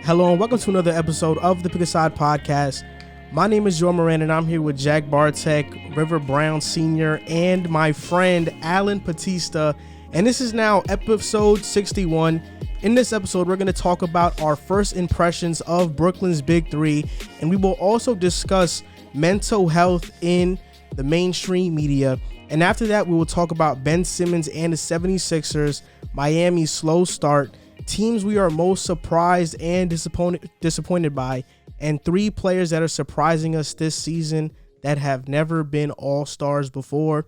Hello and welcome to another episode of the Pick a Side podcast. My name is Moran and I'm here with Jack Barteck, River Brown Sr., and my friend Alan Batista. And this is now episode 61. In this episode, we're going to talk about our first impressions of Brooklyn's Big Three, and we will also discuss mental health in the mainstream media. And after that, we will talk about Ben Simmons and the 76ers, Miami's slow start, teams we are most surprised and disappointed by, and three players that are surprising us this season that have never been all-stars before.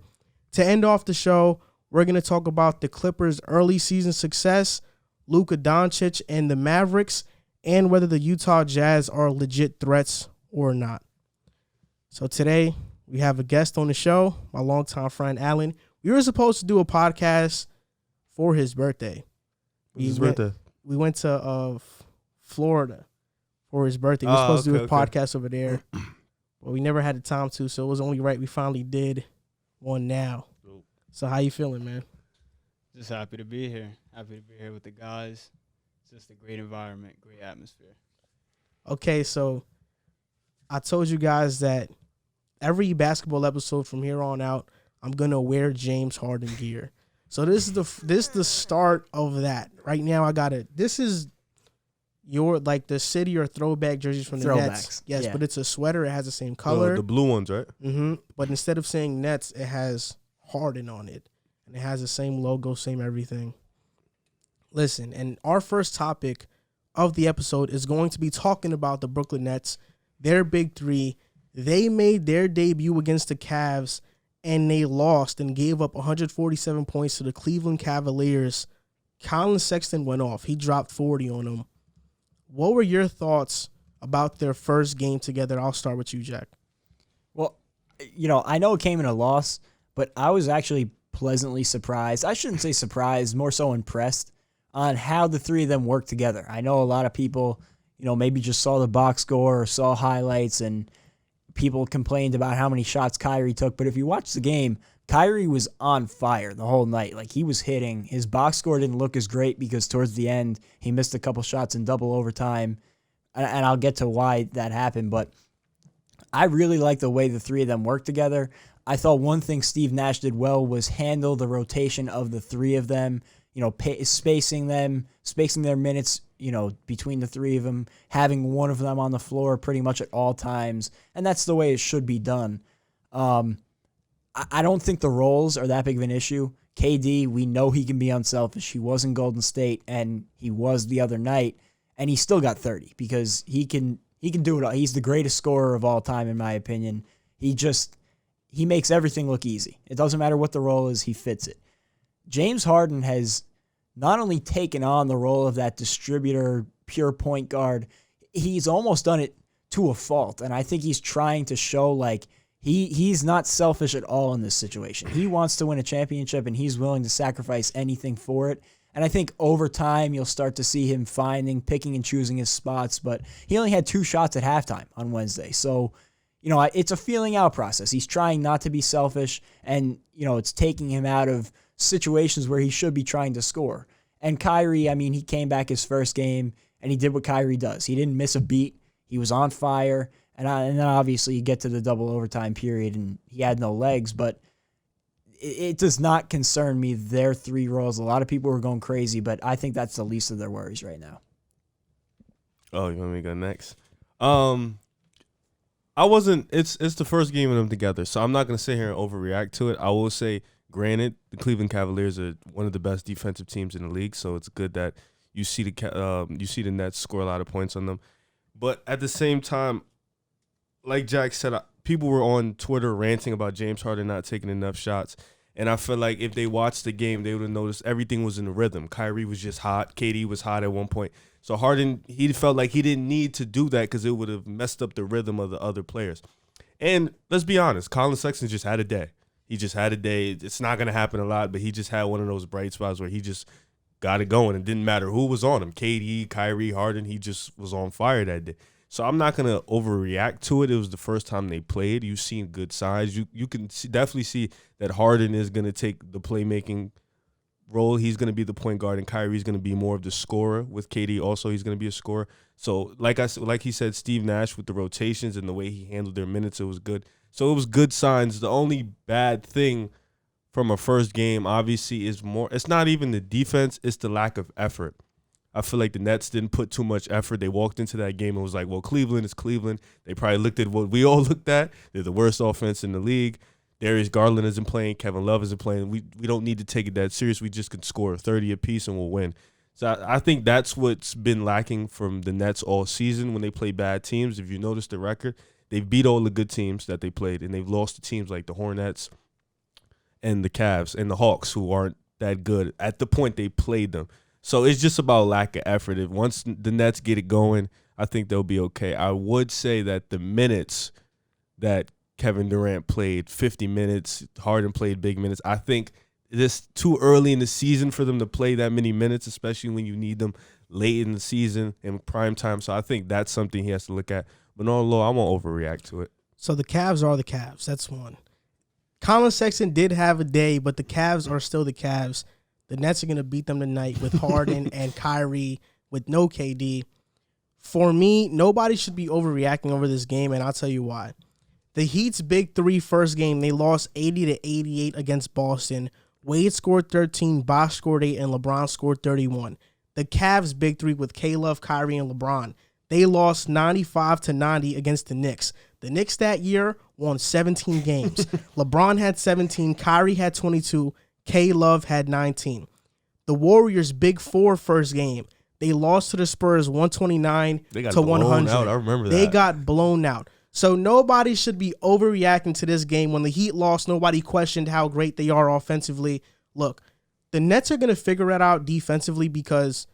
To end off the show, we're going to talk about the Clippers' early season success, Luka Doncic and the Mavericks, and whether the Utah Jazz are legit threats or not. So today, we have a guest on the show, my longtime friend Alan. We were supposed to do a podcast for his birthday. We went to Florida for his birthday. We were supposed to do a podcast over there, but we never had the time to, so it was only right we finally did one now. So how you feeling, man? Just happy to be here. Happy to be here with the guys. It's just a great environment, great atmosphere. Okay, so I told you guys that every basketball episode from here on out, I'm going to wear James Harden gear. So this is the start of that. Right now I got it. This is your the city or throwback jerseys from the Nets. Yes, yeah. But it's a sweater. It has the same color. The blue ones, right? Mm-hmm. But instead of saying Nets, it has Harden on it. And it has the same logo, same everything. Listen, and our first topic of the episode is going to be talking about the Brooklyn Nets, their Big Three. They made their debut against the Cavs, and they lost and gave up 147 points to the Cleveland Cavaliers. Colin Sexton went off. He dropped 40 on them. What were your thoughts about their first game together? I'll start with you, Jack. Well, I know it came in a loss, but I was actually pleasantly surprised. I shouldn't say surprised, more so impressed on how the three of them work together. I know a lot of people, maybe just saw the box score or saw highlights and people complained about how many shots Kyrie took, but if you watch the game, Kyrie was on fire the whole night. Like, he was hitting. His box score didn't look as great because towards the end, he missed a couple shots in double overtime, and I'll get to why that happened, but I really like the way the three of them work together. I thought one thing Steve Nash did well was handle the rotation of the three of them, spacing their minutes, between the three of them, having one of them on the floor pretty much at all times, and that's the way it should be done. I don't think the roles are that big of an issue. KD, we know he can be unselfish. He was in Golden State, and he was the other night, and he still got 30 because he can do it all. He's the greatest scorer of all time, in my opinion. He makes everything look easy. It doesn't matter what the role is, he fits it. James Harden has not only taken on the role of that distributor, pure point guard, he's almost done it to a fault. And I think he's trying to show he's not selfish at all in this situation. He wants to win a championship and he's willing to sacrifice anything for it. And I think over time you'll start to see him picking and choosing his spots. But he only had 2 shots at halftime on Wednesday. So, it's a feeling out process. He's trying not to be selfish and, it's taking him out of situations where he should be trying to score. And Kyrie, he came back his first game and he did what Kyrie does. He didn't miss a beat. He was on fire. And then obviously you get to the double overtime period and he had no legs, but it does not concern me, their three roles. A lot of people were going crazy, but I think that's the least of their worries right now. Oh, you want me to go next? It's the first game of them together, so I'm not going to sit here and overreact to it. I will say, granted, the Cleveland Cavaliers are one of the best defensive teams in the league, so it's good that you see the Nets score a lot of points on them. But at the same time, like Jack said, people were on Twitter ranting about James Harden not taking enough shots, and I feel like if they watched the game, they would have noticed everything was in the rhythm. Kyrie was just hot. KD was hot at one point. So Harden, he felt like he didn't need to do that because it would have messed up the rhythm of the other players. And let's be honest, Colin Sexton just had a day. He just had a day. It's not going to happen a lot, but he just had one of those bright spots where he just got it going. It didn't matter who was on him. KD, Kyrie, Harden, he just was on fire that day. So I'm not going to overreact to it. It was the first time they played. You've seen good signs. You can definitely see that Harden is going to take the playmaking role. He's going to be the point guard, and Kyrie's going to be more of the scorer. With KD also, he's going to be a scorer. So like he said, Steve Nash with the rotations and the way he handled their minutes, it was good. So it was good signs. The only bad thing from a first game, obviously, is more. It's not even the defense; it's the lack of effort. I feel like the Nets didn't put too much effort. They walked into that game and was like, well, Cleveland is Cleveland. They probably looked at what we all looked at. They're the worst offense in the league. Darius Garland isn't playing. Kevin Love isn't playing. We don't need to take it that serious. We just can score 30 apiece and we'll win. So I think that's what's been lacking from the Nets all season when they play bad teams. If you notice the record, they've beat all the good teams that they played, and they've lost to teams like the Hornets and the Cavs and the Hawks, who aren't that good at the point they played them. So it's just about lack of effort. If once the Nets get it going, I think they'll be okay. I would say that the minutes that Kevin Durant played, 50 minutes, Harden played big minutes, I think it's too early in the season for them to play that many minutes, especially when you need them late in the season in prime time. So I think that's something he has to look at. But no, I won't overreact to it. So the Cavs are the Cavs. That's one. Colin Sexton did have a day, but the Cavs are still the Cavs. The Nets are going to beat them tonight with Harden and Kyrie with no KD. For me, nobody should be overreacting over this game, and I'll tell you why. The Heat's big three first game, they lost 80-88 against Boston. Wade scored 13, Bosh scored 8, and LeBron scored 31. The Cavs' big three with K-Love, Kyrie, and LeBron, they lost 95-90 against the Knicks. The Knicks that year won 17 games. LeBron had 17, Kyrie had 22, K-Love had 19. The Warriors' big four first game, they lost to the Spurs 129-100. Out. I remember that. They got blown out. So nobody should be overreacting to this game. When the Heat lost, nobody questioned how great they are offensively. Look, the Nets are going to figure it out defensively because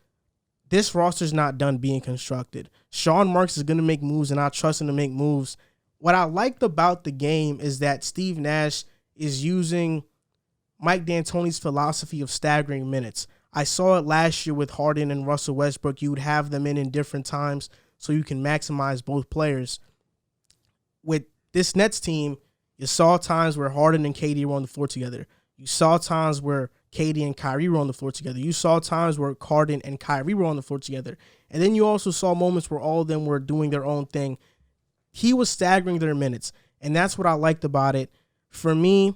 this roster's not done being constructed. Sean Marks is going to make moves, and I trust him to make moves. What I liked about the game is that Steve Nash is using Mike D'Antoni's philosophy of staggering minutes. I saw it last year with Harden and Russell Westbrook. You would have them in different times so you can maximize both players. With this Nets team, you saw times where Harden and KD were on the floor together. You saw times where KD and Kyrie were on the floor together. You saw times where Harden and Kyrie were on the floor together. And then you also saw moments where all of them were doing their own thing. He was staggering their minutes, and that's what I liked about it. For me,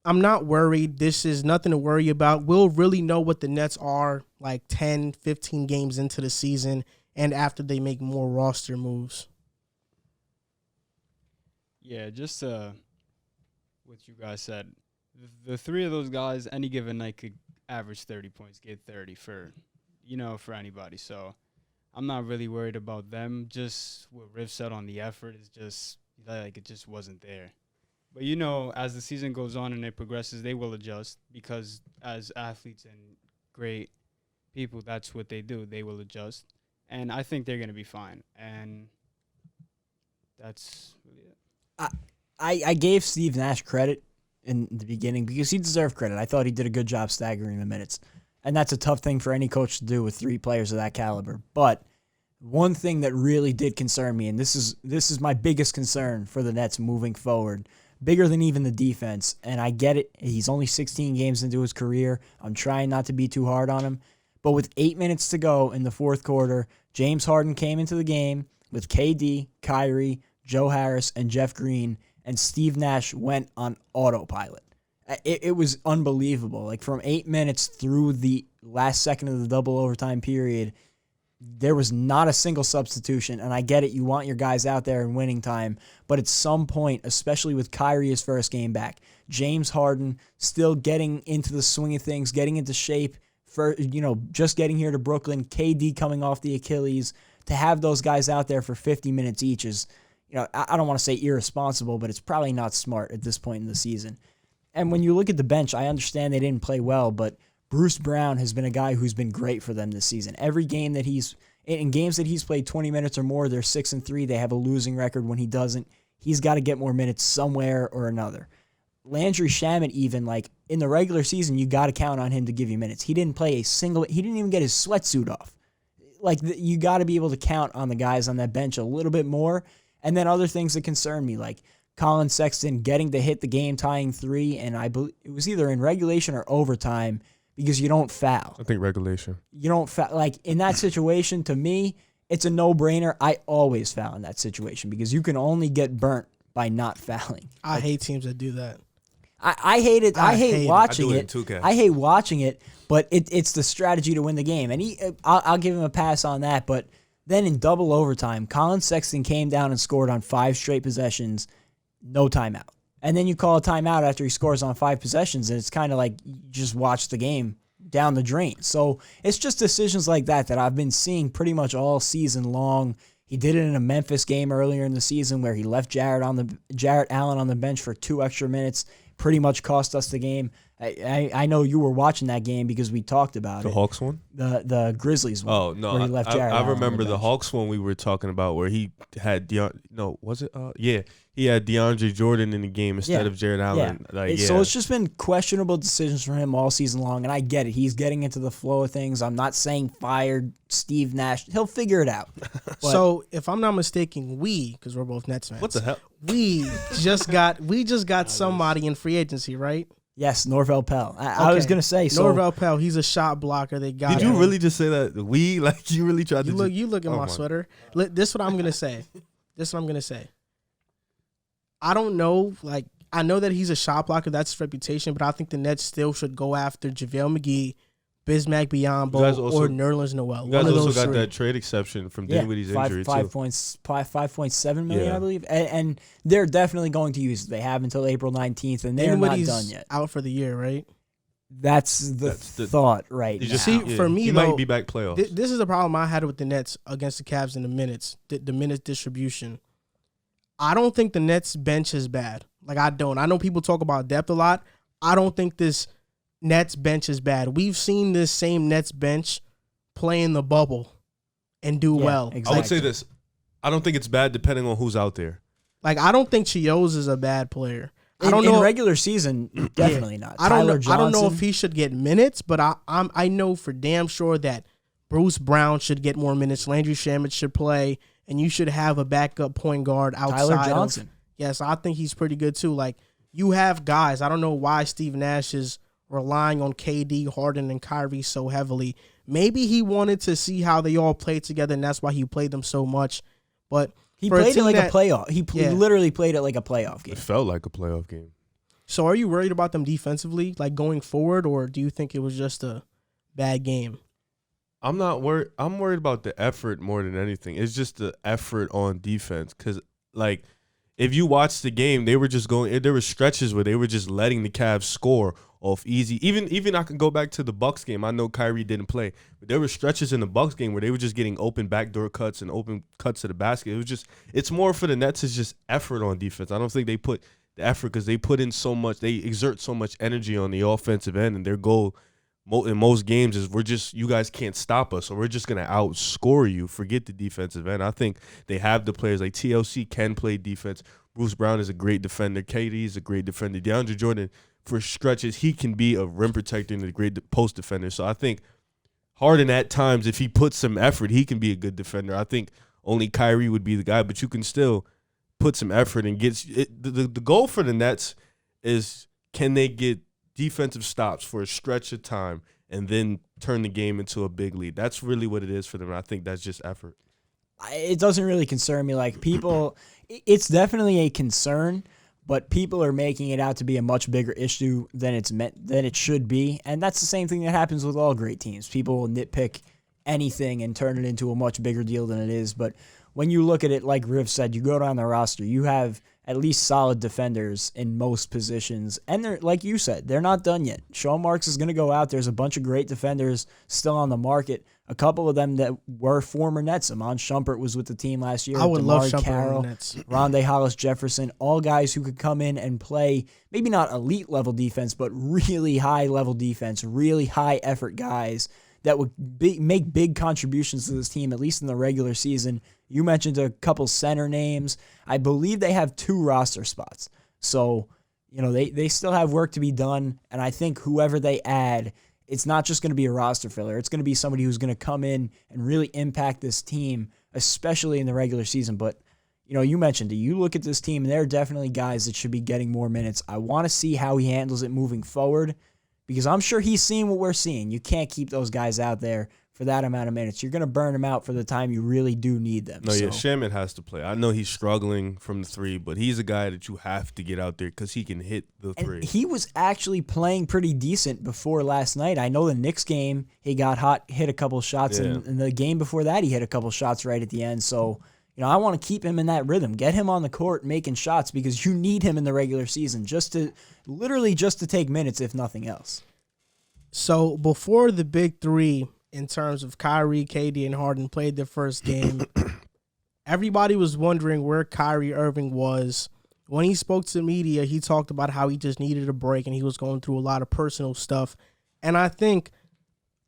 I'm not worried. This is nothing to worry about. We'll really know what the Nets are like 10, 15 games into the season and after they make more roster moves. Yeah, just what you guys said. The three of those guys, any given night, could average 30 points, get 30 for anybody. So I'm not really worried about them. Just what Riv said on the effort is just like it just wasn't there. But, as the season goes on and it progresses, they will adjust because as athletes and great people, that's what they do. They will adjust. And I think they're going to be fine. And that's really it. I gave Steve Nash credit in the beginning because he deserved credit. I thought he did a good job staggering the minutes. And that's a tough thing for any coach to do with three players of that caliber. But one thing that really did concern me, and this is my biggest concern for the Nets moving forward, bigger than even the defense, and I get it. He's only 16 games into his career. I'm trying not to be too hard on him. But with 8 minutes to go in the fourth quarter, James Harden came into the game with KD, Kyrie, Joe Harris, and Jeff Green, and Steve Nash went on autopilot. It was unbelievable. Like from 8 minutes through the last second of the double overtime period, there was not a single substitution, and I get it. You want your guys out there in winning time, but at some point, especially with Kyrie his first game back, James Harden still getting into the swing of things, getting into shape, just getting here to Brooklyn, KD coming off the Achilles, to have those guys out there for 50 minutes each is, I don't want to say irresponsible, but it's probably not smart at this point in the season. And when you look at the bench, I understand they didn't play well, but Bruce Brown has been a guy who's been great for them this season. Every game that in games that he's played 20 minutes or more, they're 6-3. They have a losing record. When he doesn't, he's got to get more minutes somewhere or another. Landry Shamet, even like in the regular season, you got to count on him to give you minutes. He didn't play he didn't even get his sweatsuit off. You got to be able to count on the guys on that bench a little bit more. And then other things that concern me, like Colin Sexton getting to hit the game-tying three, and I believe it was either in regulation or overtime because you don't foul. I think regulation. You don't foul. Like, in that situation, to me, it's a no-brainer. I always foul in that situation because you can only get burnt by not fouling. I hate teams that do that. I hate it. I hate watching it. it. I do it in 2K. I hate watching it, but it's the strategy to win the game. And I'll give him a pass on that. But then in double overtime, Colin Sexton came down and scored on 5 straight possessions, no timeout. And then you call a timeout after he scores on 5 possessions, and it's kind of like you just watch the game down the drain. So it's just decisions like that I've been seeing pretty much all season long. He did it in a Memphis game earlier in the season where he left Jarrett Allen on the bench for 2 extra minutes. Pretty much cost us the game. I know you were watching that game because we talked about The it. Hawks one? The Grizzlies one. Oh, no. Where he left Jarrett I Allen on remember the bench. Hawks one we were talking about where he had he had DeAndre Jordan in the game instead of Jared Allen. So it's just been questionable decisions for him all season long, and I get it. He's getting into the flow of things. I'm not saying fired Steve Nash. He'll figure it out. But So if I'm not mistaken, because we're both Nets fans. What the hell? We just got somebody in free agency, right? yes, Norvell Pell. I was going to say, so Norvell Pell, he's a shot blocker. They got Did you him. really just say that? We? Like, you really tried to You look at my sweater. This is what I'm gonna say. I don't know. Like, I know that he's a shot blocker. That's his reputation. But I think the Nets still should go after JaVale McGee, Bismack Biyombo, or Nerlens Noel. You guys also got that trade exception from Dinwiddie's injury, too. 5.7 million, I believe. And they're definitely going to use it. They have until April 19th, and they're not done yet. Out for the year, right? That's the thought right now. See, for me, he though, might be back playoffs. This is the problem I had with the Nets against the Cavs in the minutes, the minutes distribution. I don't think the Nets bench is bad. Like, I don't. I know people talk about depth a lot. I don't think this Nets bench is bad. We've seen this same Nets bench play in the bubble and do well. Exactly. I would say this. I don't think it's bad depending on who's out there. Like, I don't think Chios is a bad player. I don't in know. regular season, definitely not. I don't know. Tyler I don't know Johnson. if he should get minutes, but I know for damn sure that Bruce Brown should get more minutes. Landry Shamet should play, and you should have a backup point guard outside Tyler Johnson. Yes, I think he's pretty good too. Like, you have guys. I don't know why Steve Nash is relying on KD, Harden, and Kyrie so heavily. Maybe he wanted to see how they all played together, and that's why he played them so much. But He played it like a playoff. He literally played it like a playoff game. It felt like a playoff game. So are you worried about them defensively, like going forward, or do you think it was just a bad game? I'm not worried. I'm worried about the effort more than anything. It's just the effort on defense. Because, like, if you watch the game, they were just going. There were stretches where they were just letting the Cavs score off easy. Even I can go back to the Bucks game. I know Kyrie didn't play, but there were stretches in the Bucks game where they were just getting open backdoor cuts and open cuts to the basket. It was just. It's more for the Nets. It's just effort on defense. I don't think they put the effort because they put in so much. They exert so much energy on the offensive end, and their goal in most games is you guys can't stop us, or we're just going to outscore you. Forget the defensive end. I think they have the players. Like TLC can play defense. Bruce Brown is a great defender. KD is a great defender. DeAndre Jordan, for stretches, he can be a rim protector and a great post defender. So I think Harden at times, if he puts some effort, he can be a good defender. I think only Kyrie would be the guy, but you can still put some effort and get it. The goal for the Nets is, can they get defensive stops for a stretch of time and then turn the game into a big lead? That's really what it is for them. And I think that's just effort. It doesn't really concern me. Like, people, it's definitely a concern, but people are making it out to be a much bigger issue than it should be. And that's the same thing that happens with all great teams. People will nitpick anything and turn it into a much bigger deal than it is. But when you look at it, like Riv said, you go down the roster, you have at least solid defenders in most positions. And they're, like you said, they're not done yet. Sean Marks is going to go out. There's a bunch of great defenders still on the market. A couple of them that were former Nets. Amon Shumpert was with the team last year. I would love DeMar Shumpert Carroll, on the Nets. Rondé Hollis-Jefferson, all guys who could come in and play maybe not elite level defense, but really high level defense, really high effort guys that would make big contributions to this team, at least in the regular season. You mentioned a couple center names. I believe they have 2 roster spots. So, they still have work to be done, and I think whoever they add, it's not just going to be a roster filler. It's going to be somebody who's going to come in and really impact this team, especially in the regular season. But, you mentioned it. You look at this team, and there are definitely guys that should be getting more minutes. I want to see how he handles it moving forward because I'm sure he's seeing what we're seeing. You can't keep those guys out there for that amount of minutes. You're going to burn them out for the time you really do need them. No, yeah, Shaman has to play. I know he's struggling from the three, but he's a guy that you have to get out there because he can hit the three. And he was actually playing pretty decent before last night. I know the Knicks game, he got hot, hit a couple shots, and the game before that, he hit a couple shots right at the end. So, I want to keep him in that rhythm. Get him on the court making shots because you need him in the regular season just to take minutes, if nothing else. So before the big three, in terms of Kyrie, KD, and Harden played their first game, everybody was wondering where Kyrie Irving was. When he spoke to the media, he talked about how he just needed a break and he was going through a lot of personal stuff. And I think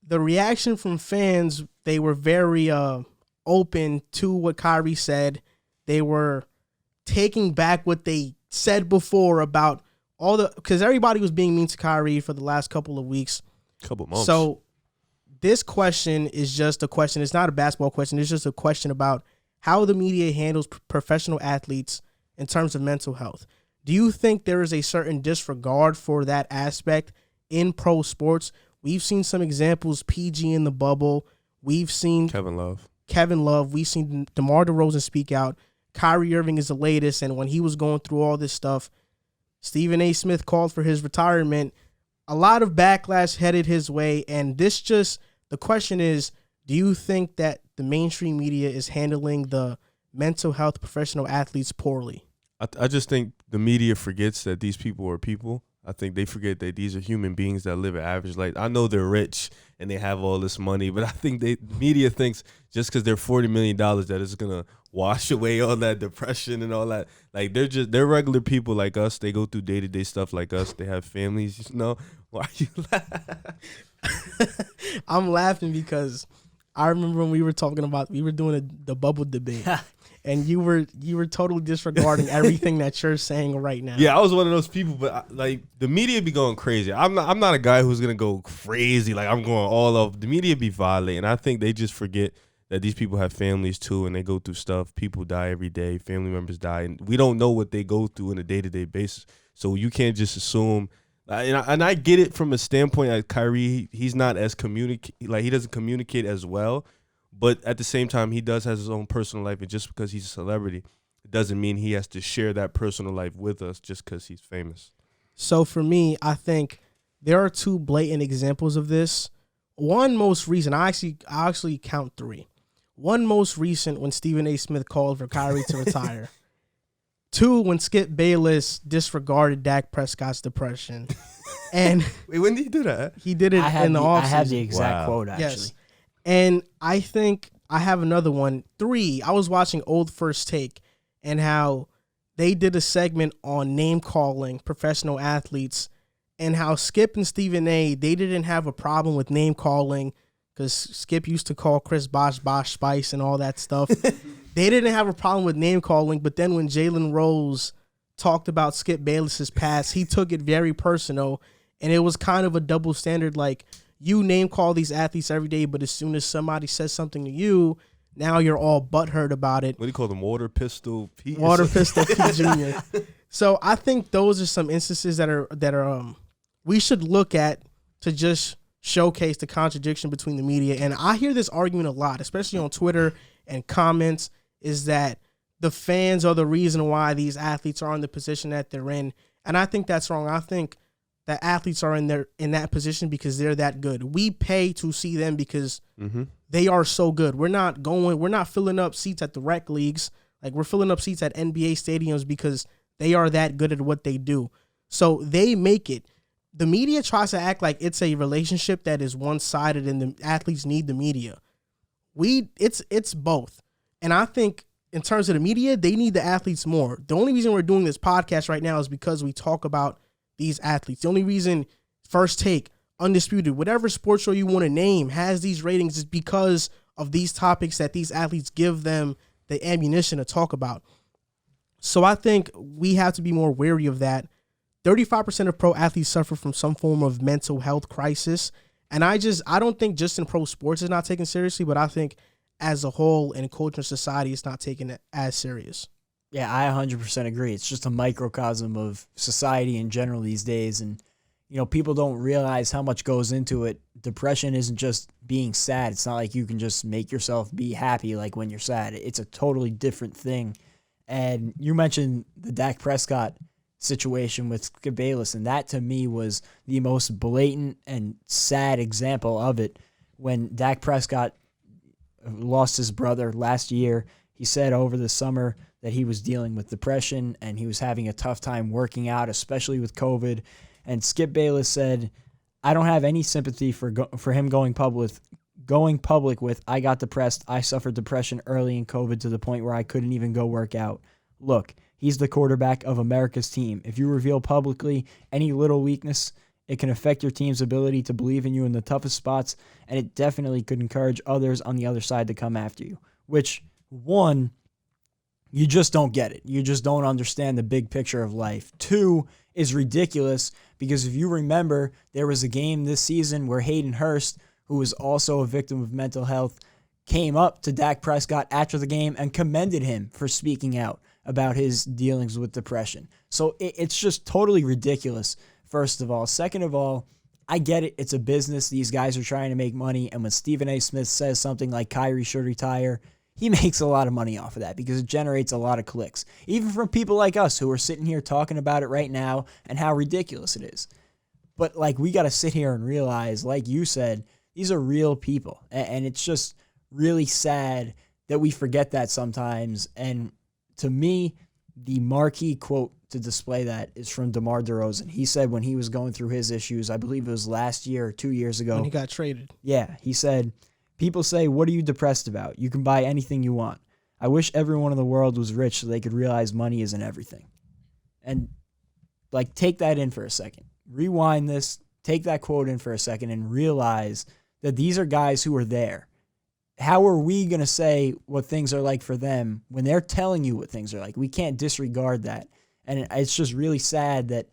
the reaction from fans, they were very open to what Kyrie said. They were taking back what they said before about because everybody was being mean to Kyrie for the last couple of weeks. Couple months. So this question is just a question. It's not a basketball question. It's just a question about how the media handles professional athletes in terms of mental health. Do you think there is a certain disregard for that aspect in pro sports? We've seen some examples, PG in the bubble. We've seen Kevin Love. We've seen DeMar DeRozan speak out. Kyrie Irving is the latest, and when he was going through all this stuff, Stephen A. Smith called for his retirement. A lot of backlash headed his way, and the question is, do you think that the mainstream media is handling the mental health professional athletes poorly? I just think the media forgets that these people are people. I think they forget that these are human beings that live an average life. I know they're rich and they have all this money, but I think the media thinks just because they're $40 million that it's going to wash away all that depression and all that. Like, they're regular people like us. They go through day-to-day stuff like us. They have families, Why are you laughing? I'm laughing because I remember when we were doing the bubble debate. And you were totally disregarding everything that you're saying right now. Yeah, I was one of those people, but the media be going crazy. I'm not a guy who's gonna go crazy. Like, I'm going all of the media be violating. I think they just forget that these people have families too, and they go through stuff. People die every day. Family members die, and we don't know what they go through on a day-to-day basis. So you can't just assume. And I get it from a standpoint like Kyrie, he's not as he doesn't communicate as well. But at the same time, he does have his own personal life, and just because he's a celebrity, it doesn't mean he has to share that personal life with us just because he's famous. So for me, I think there are two blatant examples of this. One most recent, I actually count three. One most recent, when Stephen A. Smith called for Kyrie to retire. Two, when Skip Bayless disregarded Dak Prescott's depression. And wait, when did he do that? He did it in the offseason. I have the exact quote, actually. Yes. And I think I have another one. Three, I was watching Old First Take and how they did a segment on name-calling professional athletes and how Skip and Stephen A., they didn't have a problem with name-calling because Skip used to call Chris Bosh Spice and all that stuff. They didn't have a problem with name-calling, but then when Jalen Rose talked about Skip Bayless's past, he took it very personal, and it was kind of a double standard, like, you name call these athletes every day, but as soon as somebody says something to you, now you're all butthurt about it. What do you call them? Water Pistol Pete? Water Pistol Pete Jr. So I think those are some instances that are we should look at to just showcase the contradiction between the media. And I hear this argument a lot, especially on Twitter and comments, is that the fans are the reason why these athletes are in the position that they're in. And I think that's wrong. I think that athletes are in that position because they're that good. We pay to see them because they are so good. We're not filling up seats at the rec leagues. Like, we're filling up seats at NBA stadiums because they are that good at what they do. So they make it. The media tries to act like it's a relationship that is one-sided and the athletes need the media. It's both. And I think in terms of the media, they need the athletes more. The only reason we're doing this podcast right now is because we talk about these athletes. The only reason First Take, Undisputed, whatever sports show you want to name has these ratings is because of these topics that these athletes give them the ammunition to talk about. So I think we have to be more wary of that. 35% of pro athletes suffer from some form of mental health crisis. And I don't think just in pro sports it's not taken seriously, but I think as a whole in culture and society, it's not taken as serious. Yeah, I 100% agree. It's just a microcosm of society in general these days. And, people don't realize how much goes into it. Depression isn't just being sad. It's not like you can just make yourself be happy like when you're sad. It's a totally different thing. And you mentioned the Dak Prescott situation with Skip Bayless, and that to me was the most blatant and sad example of it. When Dak Prescott lost his brother last year, he said over the summer that he was dealing with depression and he was having a tough time working out, especially with COVID. And Skip Bayless said, I don't have any sympathy for him going public with, I got depressed. I suffered depression early in COVID to the point where I couldn't even go work out. Look, he's the quarterback of America's team. If you reveal publicly any little weakness, it can affect your team's ability to believe in you in the toughest spots, and it definitely could encourage others on the other side to come after you. Which, one, you just don't get it. You just don't understand the big picture of life. Two, is ridiculous because if you remember, there was a game this season where Hayden Hurst, who was also a victim of mental health, came up to Dak Prescott after the game and commended him for speaking out about his dealings with depression. So it's just totally ridiculous, first of all. Second of all, I get it. It's a business. These guys are trying to make money. And when Stephen A. Smith says something like Kyrie should retire, he makes a lot of money off of that because it generates a lot of clicks, even from people like us who are sitting here talking about it right now and how ridiculous it is. But we got to sit here and realize, like you said, these are real people. And it's just really sad that we forget that sometimes. And to me, the marquee quote to display that is from DeMar DeRozan. He said when he was going through his issues, I believe it was last year or 2 years ago. When he got traded. Yeah, he said, people say, what are you depressed about? You can buy anything you want. I wish everyone in the world was rich so they could realize money isn't everything. And take that in for a second. Rewind this, take that quote in for a second and realize that these are guys who are there. How are we going to say what things are like for them when they're telling you what things are like? We can't disregard that. And it's just really sad that,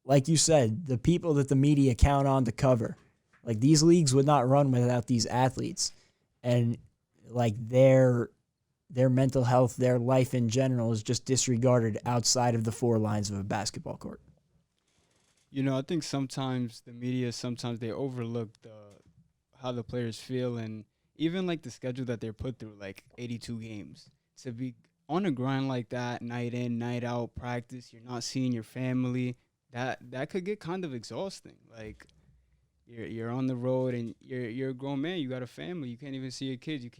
like you said, the people that the media count on to cover, these leagues would not run without these athletes. And their mental health, their life in general is just disregarded outside of the four lines of a basketball court. I think sometimes the media, they overlook how the players feel, and even the schedule that they're put through, 82 games. To be on a grind like that, night in, night out, practice, you're not seeing your family, that could get kind of exhausting. You're on the road and you're a grown man, you got a family, you can't even see your kids, you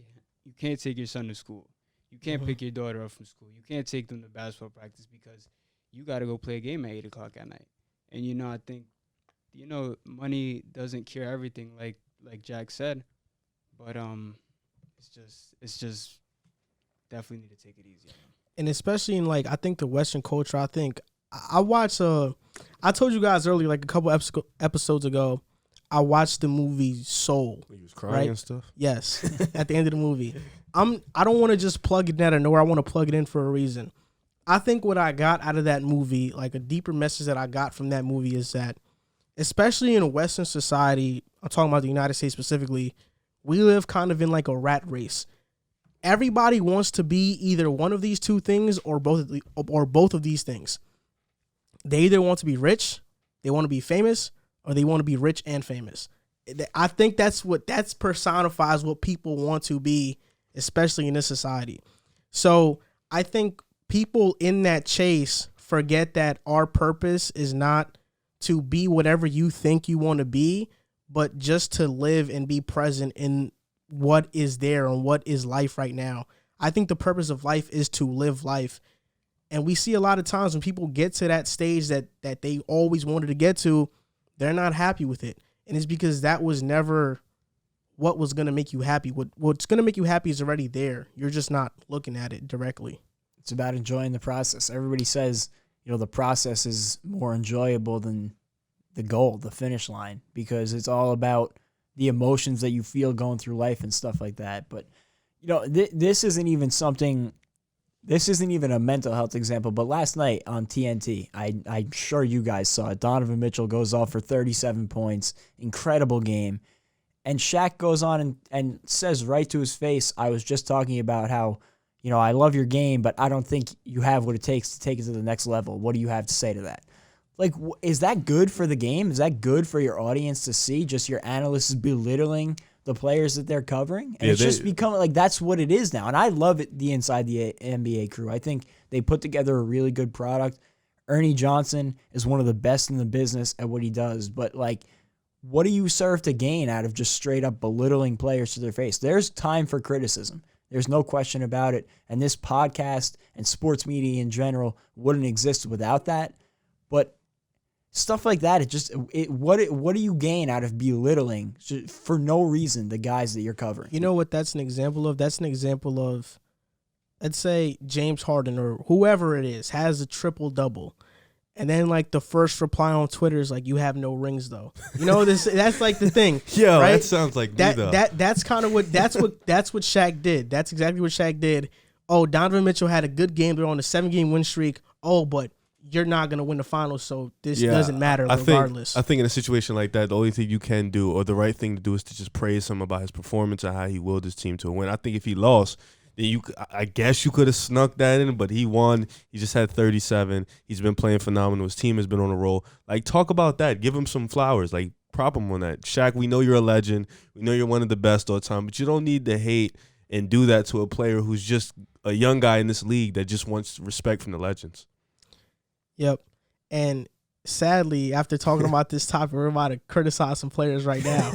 can't take your son to school. You can't pick your daughter up from school. You can't take them to basketball practice because you got to go play a game at 8 o'clock at night. And, I think, money doesn't cure everything, like Jack said. But it's just definitely need to take it easy. And especially in, I think the Western culture, I watched, I told you guys earlier, a couple episodes ago, I watched the movie Soul. He was crying right? and stuff? Yes, at the end of the movie. I don't want to just plug it out of nowhere. I want to plug it in for a reason. I think what I got out of that movie, a deeper message that I got from that movie is that, especially in a Western society, I'm talking about the United States specifically, we live kind of in a rat race. Everybody wants to be either one of these two things or both of these things. They either want to be rich, they want to be famous, or they want to be rich and famous. I think that personifies what people want to be, especially in this society. So I think people in that chase forget that our purpose is not to be whatever you think you want to be, but just to live and be present in what is there and what is life right now. I think the purpose of life is to live life. And we see a lot of times when people get to that stage that they always wanted to get to, they're not happy with it. And it's because that was never what was going to make you happy. What's going to make you happy is already there. You're just not looking at it directly. It's about enjoying the process. Everybody says, the process is more enjoyable than the goal, the finish line, because it's all about the emotions that you feel going through life and stuff like that. But, this isn't even a mental health example, but last night on TNT, I'm sure you guys saw it. Donovan Mitchell goes off for 37 points, incredible game. And Shaq goes on and says right to his face, I was just talking about how, I love your game, but I don't think you have what it takes to take it to the next level. What do you have to say to that? Like, is that good for the game? Is that good for your audience to see? Just your analysts belittling the players that they're covering? And it's just becoming like that's what it is now. And I love it, the Inside the NBA crew. I think they put together a really good product. Ernie Johnson is one of the best in the business at what he does. But, like, what do you serve to gain out of just straight up belittling players to their face? There's time for criticism. There's no question about it. And this podcast and sports media in general wouldn't exist without that. But stuff like that, what do you gain out of belittling for no reason the guys that you're covering? You know what that's an example of? That's an example of, let's say James Harden or whoever it is has a triple-double. And then, like, the first reply on Twitter is like, "You have no rings, though." You know, that's like the thing. Yeah, right? That sounds like that. Me, though. That's kind of what Shaq did. That's exactly what Shaq did. Oh, Donovan Mitchell had a good game. They're on a 7-game win streak. Oh, but you're not gonna win the finals, so this doesn't matter regardless. I think in a situation like that, the only thing you can do, or the right thing to do, is to just praise him about his performance and how he willed his team to a win. I think if he lost, then I guess you could have snuck that in, but he won. He just had 37. He's been playing phenomenal. His team has been on a roll. Like, talk about that. Give him some flowers. Like, prop him on that. Shaq, we know you're a legend. We know you're one of the best all the time, but you don't need to hate and do that to a player who's just a young guy in this league that just wants respect from the legends. Yep. And sadly, after talking about this topic, we're about to criticize some players right now.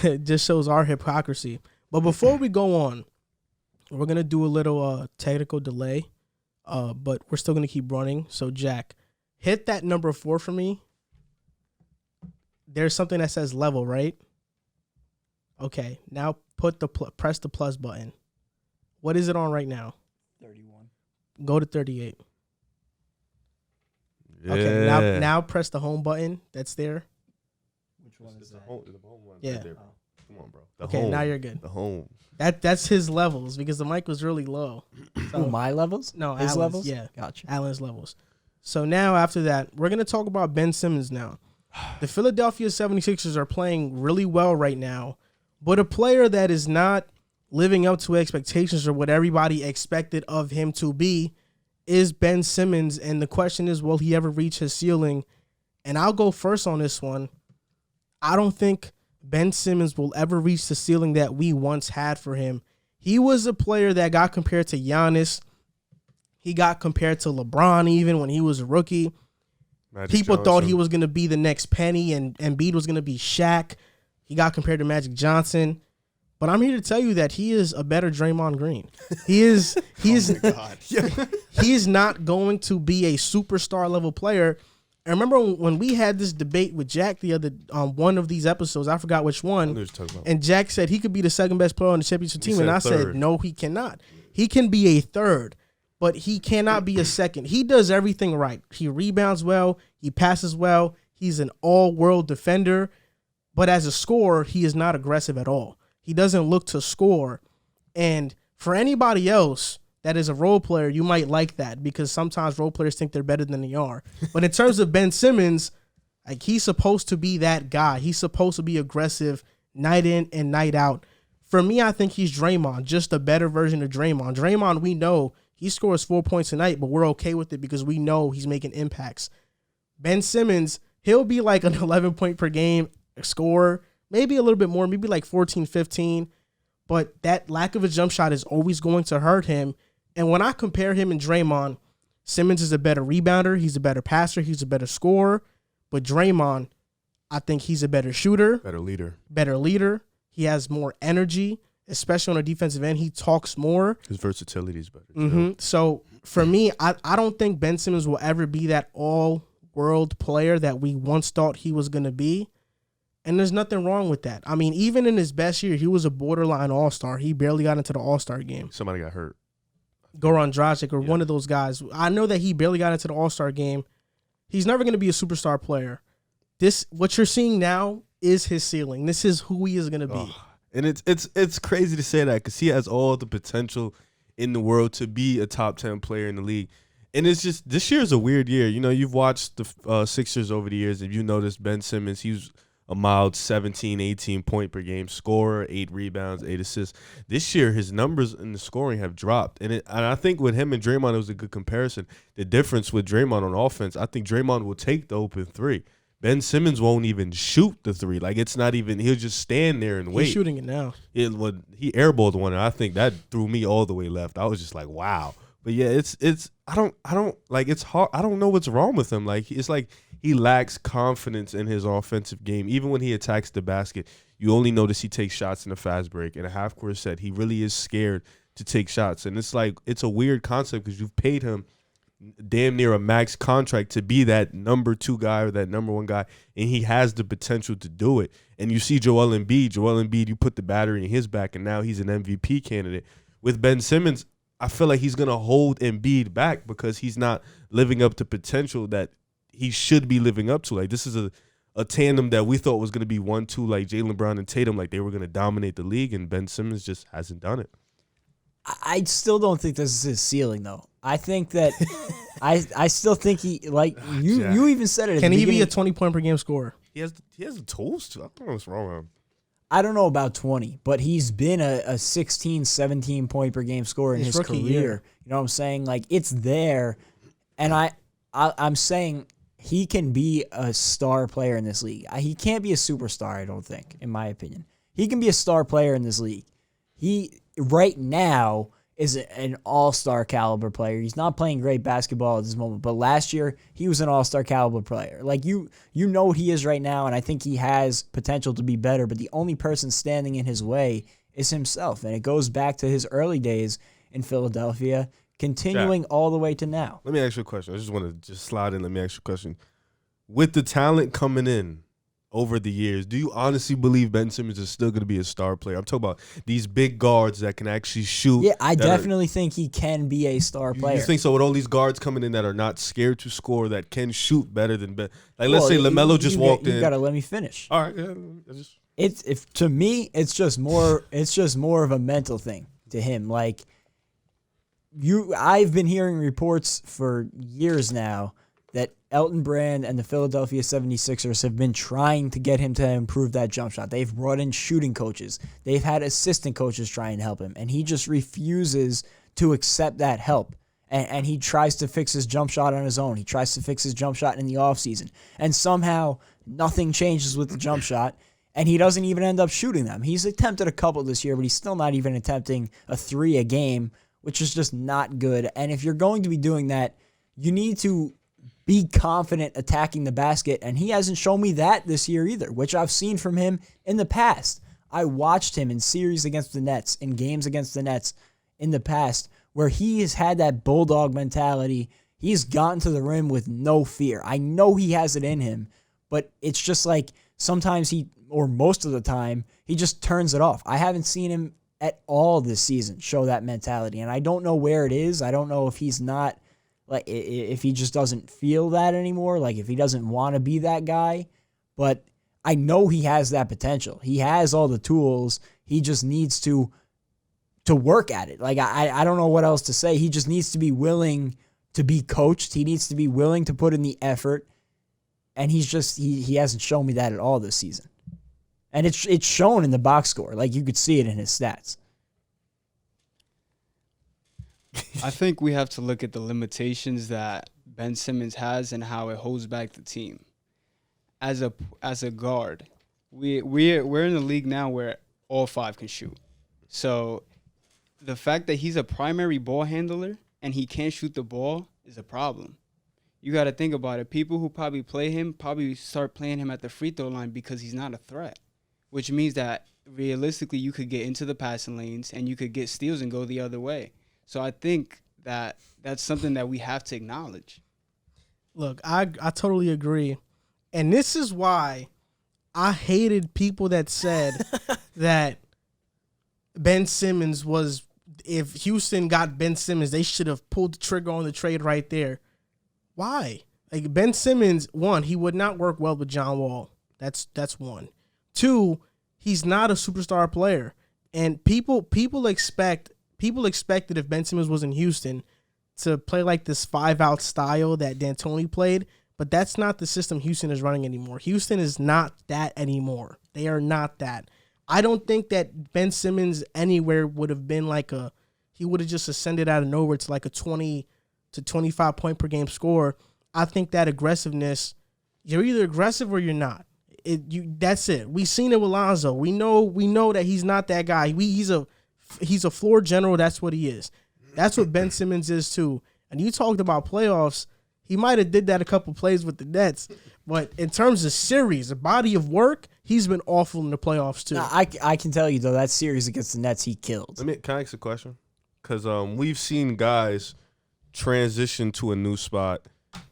It just shows our hypocrisy. But before we go on, we're going to do a little technical delay, but we're still going to keep running. So, Jack, hit that number 4 for me. There's something that says level, right? Okay. Now press the plus button. What is it on right now? 31. Go to 38. Yeah. Okay, now press the home button that's there. Which one is that? The home one Yeah. right there, bro. Come on, bro. Okay, now you're good. The home. That's his levels because the mic was really low. So, my levels? no, His Allen's, levels? Yeah, Gotcha. Allen's levels. So now after that, we're going to talk about Ben Simmons now. The Philadelphia 76ers are playing really well right now, but a player that is not living up to expectations or what everybody expected of him to be is Ben Simmons. And the question is, will he ever reach his ceiling? And I'll go first on this one. I don't think Ben Simmons will ever reach the ceiling that we once had for him. He was a player that got compared to Giannis. He got compared to LeBron even when he was a rookie. Magic People Johnson. thought he was going to be the next Penny and Embiid was going to be Shaq. He got compared to Magic Johnson. But I'm here to tell you that he is a better Draymond Green. He is not going to be a superstar level player. I remember when we had this debate with Jack the other one of these episodes, I forgot which one, and Jack said he could be the second best player on the championship team, and I said, no, he cannot. He can be a third, but he cannot be a second. He does everything right. He rebounds well. He passes well. He's an all-world defender, but as a scorer, he is not aggressive at all. He doesn't look to score, and for anybody else that is a role player, you might like that because sometimes role players think they're better than they are. But in terms of Ben Simmons, like, he's supposed to be that guy. He's supposed to be aggressive night in and night out. For me, I think he's Draymond, just a better version of Draymond. Draymond, we know he scores 4 points a night, but we're okay with it because we know he's making impacts. Ben Simmons, he'll be like an 11-point per game scorer, maybe a little bit more, maybe like 14, 15. But that lack of a jump shot is always going to hurt him. And when I compare him and Draymond, Simmons is a better rebounder. He's a better passer. He's a better scorer. But Draymond, I think he's a better shooter. Better leader. He has more energy, especially on the defensive end. He talks more. His versatility is better. Mm-hmm. So for me, I don't think Ben Simmons will ever be that all-world player that we once thought he was going to be. And there's nothing wrong with that. I mean, even in his best year, he was a borderline all-star. He barely got into the all-star game. Somebody got hurt. Goran Dragic or one of those guys. I know that he barely got into the all-star game. He's never going to be a superstar player. What you're seeing now is his ceiling. This is who he is going to be. And it's crazy to say that because he has all the potential in the world to be a top 10 player in the league. And it's just, this year is a weird year. You know, you've watched the Sixers over the years, and you noticed Ben Simmons, he was a mild 17, 18 point per game scorer, 8 rebounds, 8 assists. This year, his numbers in the scoring have dropped. And I think with him and Draymond, it was a good comparison. The difference with Draymond on offense, I think Draymond will take the open three. Ben Simmons won't even shoot the three. Like, it's not even – he'll just stand there and wait. He's shooting it now. He airballed one, and I think that threw me all the way left. I was just like, wow. But yeah, it's I don't like, it's hard. I don't know what's wrong with him. Like, it's like he lacks confidence in his offensive game. Even when he attacks the basket, you only notice he takes shots in a fast break. In a half court set, he really is scared to take shots. And it's like, it's a weird concept because you've paid him damn near a max contract to be that number 2 guy or that number 1 guy, and he has the potential to do it. And you see Joel Embiid, you put the battery in his back, and now he's an MVP candidate. With Ben Simmons, I feel like he's going to hold Embiid back because he's not living up to potential that he should be living up to. Like, this is a tandem that we thought was going to be 1-2, like Jaylen Brown and Tatum, like they were going to dominate the league, and Ben Simmons just hasn't done it. I still don't think this is his ceiling, though. I think that I still think he, like, you even said it. Can he be a 20-point per game scorer? He has the tools to. I don't know what's wrong with him. I don't know about 20, but he's been a 16, 17 point per game scorer in his career. Year. You know what I'm saying? Like, it's there. And I'm saying he can be a star player in this league. He can't be a superstar, I don't think, in my opinion. He can be a star player in this league. He, right now, is an all-star caliber player. He's not playing great basketball at this moment, but last year he was an all-star caliber player. Like, you know what he is right now, and I think he has potential to be better, but the only person standing in his way is himself, and it goes back to his early days in Philadelphia, continuing all the way to now. Let me ask you a question. I just want to slide in. Let me ask you a question. With the talent coming in over the years, do you honestly believe Ben Simmons is still going to be a star player? I'm talking about these big guards that can actually shoot. Yeah, I definitely think he can be a star player. You think so? With all these guards coming in that are not scared to score, that can shoot better than Ben. Like, let's say LaMelo just walked in. You got to let me finish. All right. Yeah, to me, it's just more of a mental thing to him. Like, I've been hearing reports for years now that Elton Brand and the Philadelphia 76ers have been trying to get him to improve that jump shot. They've brought in shooting coaches. They've had assistant coaches trying to help him, and he just refuses to accept that help. And he tries to fix his jump shot on his own. He tries to fix his jump shot in the offseason. And somehow nothing changes with the jump shot, and he doesn't even end up shooting them. He's attempted a couple this year, but he's still not even attempting a 3 a game, which is just not good. And if you're going to be doing that, you need to be confident attacking the basket, and he hasn't shown me that this year either, which I've seen from him in the past. I watched him in series against the Nets, in games against the Nets in the past, where he has had that bulldog mentality. He's gotten to the rim with no fear. I know he has it in him, but it's just like sometimes or most of the time, he just turns it off. I haven't seen him at all this season show that mentality, and I don't know where it is. I don't know if he's not, like, if he just doesn't feel that anymore, like if he doesn't want to be that guy. But I know he has that potential. He has all the tools. He just needs to work at it. Like, I don't know what else to say. He just needs to be willing to be coached. He needs to be willing to put in the effort. And he hasn't shown me that at all this season. And it's shown in the box score. Like, you could see it in his stats. I think we have to look at the limitations that Ben Simmons has and how it holds back the team. As a guard, we're in a league now where all 5 can shoot. So the fact that he's a primary ball handler and he can't shoot the ball is a problem. You got to think about it. People who probably play him probably start playing him at the free throw line because he's not a threat, which means that realistically you could get into the passing lanes and you could get steals and go the other way. So I think that that's something that we have to acknowledge. Look, I totally agree. And this is why I hated people that said that Ben Simmons was, if Houston got Ben Simmons, they should have pulled the trigger on the trade right there. Why? Like, Ben Simmons, 1, he would not work well with John Wall. That's 1. 2, he's not a superstar player. And people expected if Ben Simmons was in Houston to play like this 5-out style that D'Antoni played, but that's not the system Houston is running anymore. Houston is not that anymore. They are not that. I don't think that Ben Simmons anywhere would have been he would have just ascended out of nowhere to like a 20 to 25 point per game score. I think that aggressiveness, you're either aggressive or you're not. That's it. We've seen it with Lonzo. We know that he's not that guy. He's a floor general. That's what he is. That's what Ben Simmons is too. And you talked about playoffs. He might have did that a couple plays with the Nets, but in terms of series, a body of work, he's been awful in the playoffs too. Now, I can tell you though, that series against the Nets, he killed. Can I ask a question? Because we've seen guys transition to a new spot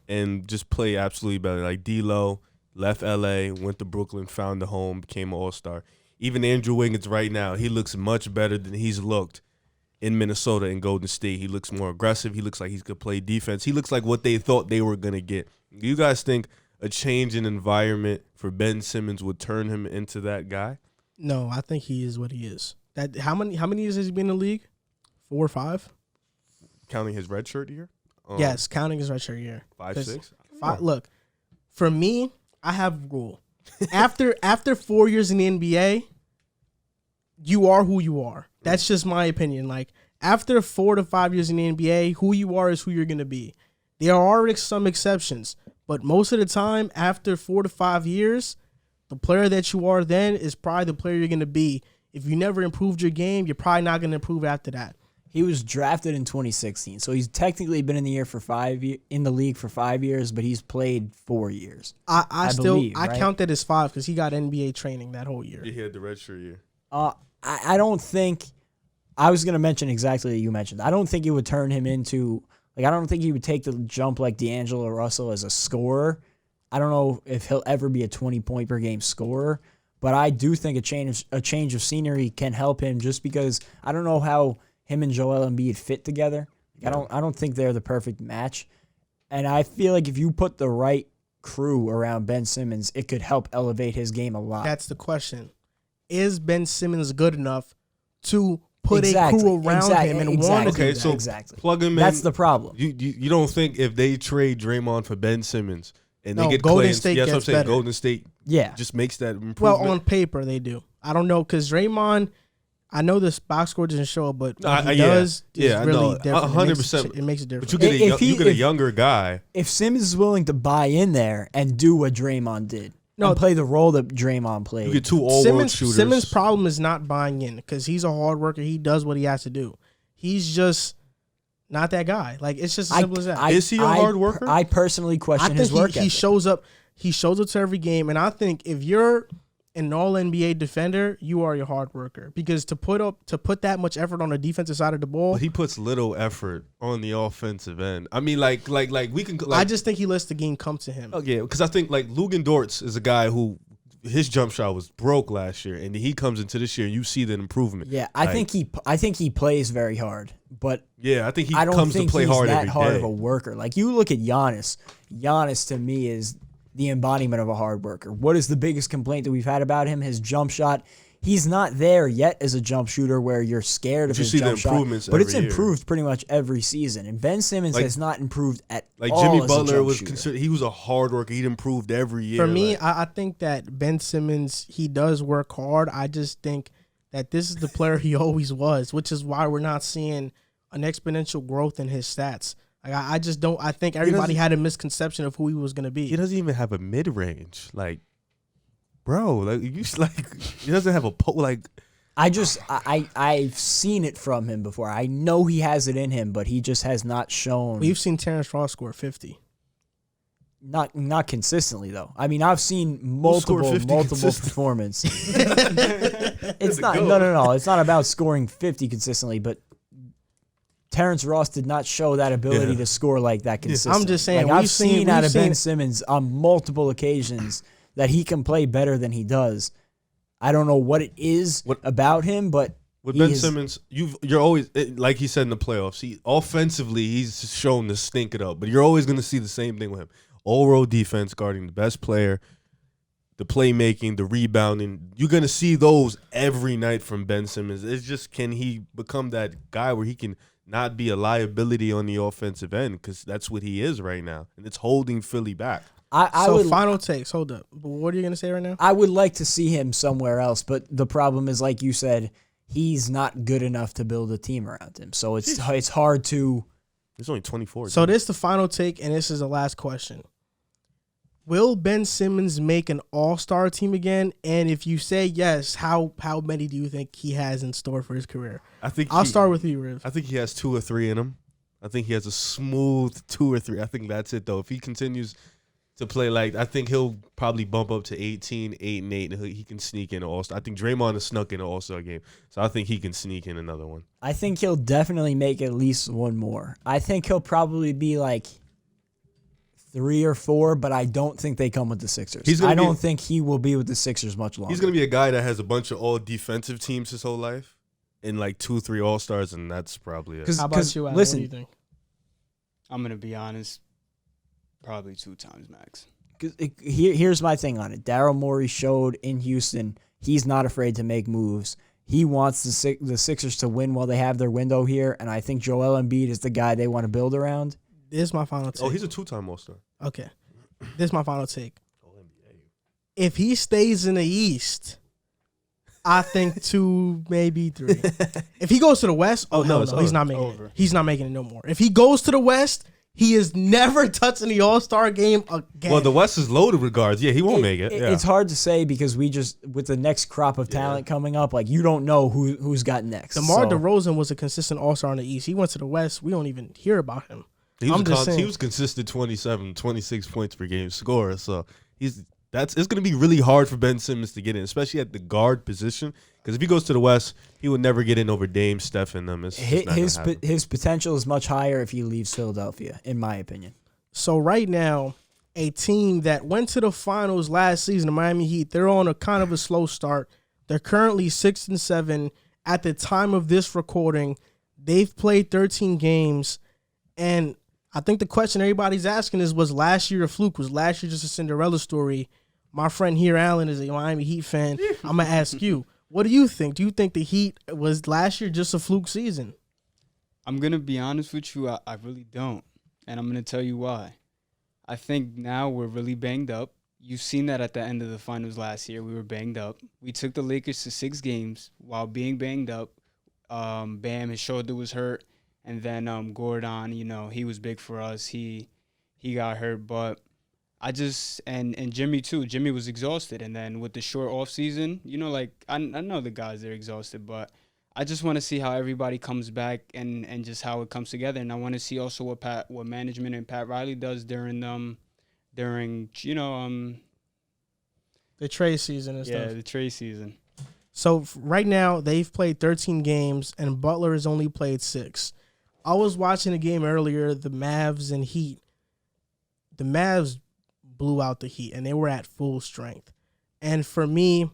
and just play absolutely better. Like D'Lo left LA, went to Brooklyn, found a home, became an all-star. Even Andrew Wiggins right now, he looks much better than he's looked in Minnesota and Golden State. He looks more aggressive. He looks like he could play defense. He looks like what they thought they were going to get. Do you guys think a change in environment for Ben Simmons would turn him into that guy? No, I think he is what he is. How many years has he been in the league? 4 or 5? Counting his redshirt year? Yes, counting his redshirt year. 5, 6? Look, for me, I have a rule. After 4 years in the NBA, you are who you are. That's just my opinion. Like, after 4 to 5 years in the NBA, who you are is who you're going to be. There are some exceptions, but most of the time, after 4 to 5 years, the player that you are then is probably the player you're going to be. If you never improved your game, you're probably not going to improve after that. He was drafted in 2016, so he's technically been in the league for 5 years, but he's played 4 years. I count that as 5 because he got NBA training that whole year. He had the redshirt year. I don't think I was going to mention exactly what you mentioned. I don't think it would turn him into I don't think he would take the jump like D'Angelo Russell as a scorer. I don't know if he'll ever be a 20-point per game scorer, but I do think a change of scenery can help him just because I don't know how him and Joel Embiid fit together. I don't think they're the perfect match. And I feel like if you put the right crew around Ben Simmons, it could help elevate his game a lot. That's the question. Is Ben Simmons good enough to put a crew around him and want to do that? So exactly. Plug him in. That's the problem. You don't think if they trade Draymond for Ben Simmons and they get Golden Clay, State that's what I'm saying. better. Golden State just makes that improvement. Well, on paper they do. I don't know because Draymond, I know this box score doesn't show it, but what he does is really different. 100%. It makes it different. But you get a younger guy. If Simmons is willing to buy in there and do what Draymond did, and play the role that Draymond played. You get 2 all-world shooters. Simmons' problem is not buying in because he's a hard worker. He does what he has to do. He's just not that guy. Like, it's just as simple as that. Is he a hard worker? I personally question his work ethic. He shows up to every game, and I think if you're an all-NBA defender, you are a hard worker because to put that much effort on the defensive side of the ball. But he puts little effort on the offensive end. I mean, like we can. I just think he lets the game come to him. Oh yeah, because I think like Luka Doncic is a guy who his jump shot was broke last year, and he comes into this year and you see the improvement. Yeah, I think he plays very hard, but yeah, I think he I don't comes think to play he's hard that every hard day. of a worker. Like you look at Giannis. Giannis to me is the embodiment of a hard worker. What is the biggest complaint that we've had about him? His jump shot. He's not there yet as a jump shooter where you're scared of his jump shot. But it's improved pretty much every season. And Ben Simmons has not improved at all. Like Jimmy as Butler a was jump considered, he was a hard worker. He'd improved every year. For me, I think that Ben Simmons, he does work hard. I just think that this is the player he always was, which is why we're not seeing an exponential growth in his stats. Like I just don't. I think everybody had a misconception of who he was going to be. He doesn't even have a mid range, like, bro. Like he doesn't have a like. I've seen it from him before. I know he has it in him, but he just has not shown. We've seen Terrence Ross score 50. Not consistently though. I mean, I've seen multiple performance. It's not no. It's not about scoring 50 consistently, but Terrence Ross did not show that ability to score like that consistently. I'm just saying, like, I've seen out of Ben Simmons on multiple occasions that he can play better than he does. I don't know what it is about him, but with Ben Simmons, you're always, like he said in the playoffs, offensively he's shown to stink it up, but you're always going to see the same thing with him. All-road defense, guarding the best player, the playmaking, the rebounding. You're going to see those every night from Ben Simmons. It's just, can he become that guy where he can not be a liability on the offensive end, because that's what he is right now, and it's holding Philly back. Final takes. Hold up. What are you going to say right now? I would like to see him somewhere else, but the problem is, like you said, he's not good enough to build a team around him. So it's hard to. He's only 24. So this is the final take, and this is the last question. Will Ben Simmons make an all-star team again? And if you say yes, how many do you think he has in store for his career? I'll start with you, Riv. I think he has 2 or 3 in him. I think he has a smooth 2 or 3. I think that's it, though. If he continues to play I think he'll probably bump up to 18, 8 and 8, and he can sneak in an all-star. I think Draymond has snuck in an all-star game, so I think he can sneak in another one. I think he'll definitely make at least one more. I think he'll probably be 3 or 4, but I don't think they come with the Sixers. I don't think he will be with the Sixers much longer. He's going to be a guy that has a bunch of all-defensive teams his whole life, and 2, 3 all-stars, and that's probably it. How about you, Alan? Listen, what do you think? I'm going to be honest, probably 2 times max. Here's my thing on it. Daryl Morey showed in Houston he's not afraid to make moves. He wants the Sixers to win while they have their window here, and I think Joel Embiid is the guy they want to build around. This is my final take. Oh, he's a 2-time all-star. Okay. This is my final take. If he stays in the East, I think 2, maybe 3. If he goes to the West, no, he's not making it. He's not making it no more. If he goes to the West, he is never touching the All-Star game again. Well, the West is loaded with guards. Yeah, he won't make it. Yeah. It's hard to say because we just, with the next crop of talent coming up, you don't know who's got next. DeMar DeRozan was a consistent All-Star in the East. He went to the West. We don't even hear about him. He was consistent 27, 26 points per game scorer. So it's going to be really hard for Ben Simmons to get in, especially at the guard position. Because if he goes to the West, he would never get in over Dame, Steph, and them. His potential is much higher if he leaves Philadelphia, in my opinion. So right now, a team that went to the finals last season, the Miami Heat, they're on a kind of a slow start. They're currently 6-7. At the time of this recording, they've played 13 games, and I think the question everybody's asking is, was last year a fluke? Was last year just a Cinderella story? My friend here, Alan, is a Miami Heat fan. I'm going to ask you, what do you think? Do you think the Heat was last year just a fluke season? I'm going to be honest with you. I really don't. And I'm going to tell you why. I think now we're really banged up. You've seen that at the end of the finals last year. We were banged up. We took the Lakers to 6 games while being banged up. Bam, his shoulder was hurt. And then Gordon, he was big for us. He got hurt, but I just and Jimmy too. Jimmy was exhausted, and then with the short off season, I know the guys are exhausted, but I just want to see how everybody comes back and just how it comes together. And I want to see also what management and Pat Riley does during the trade season and stuff. Yeah, the trade season. So right now they've played 13 games, and Butler has only played 6. I was watching a game earlier, the Mavs and Heat. The Mavs blew out the Heat, and they were at full strength. And for me,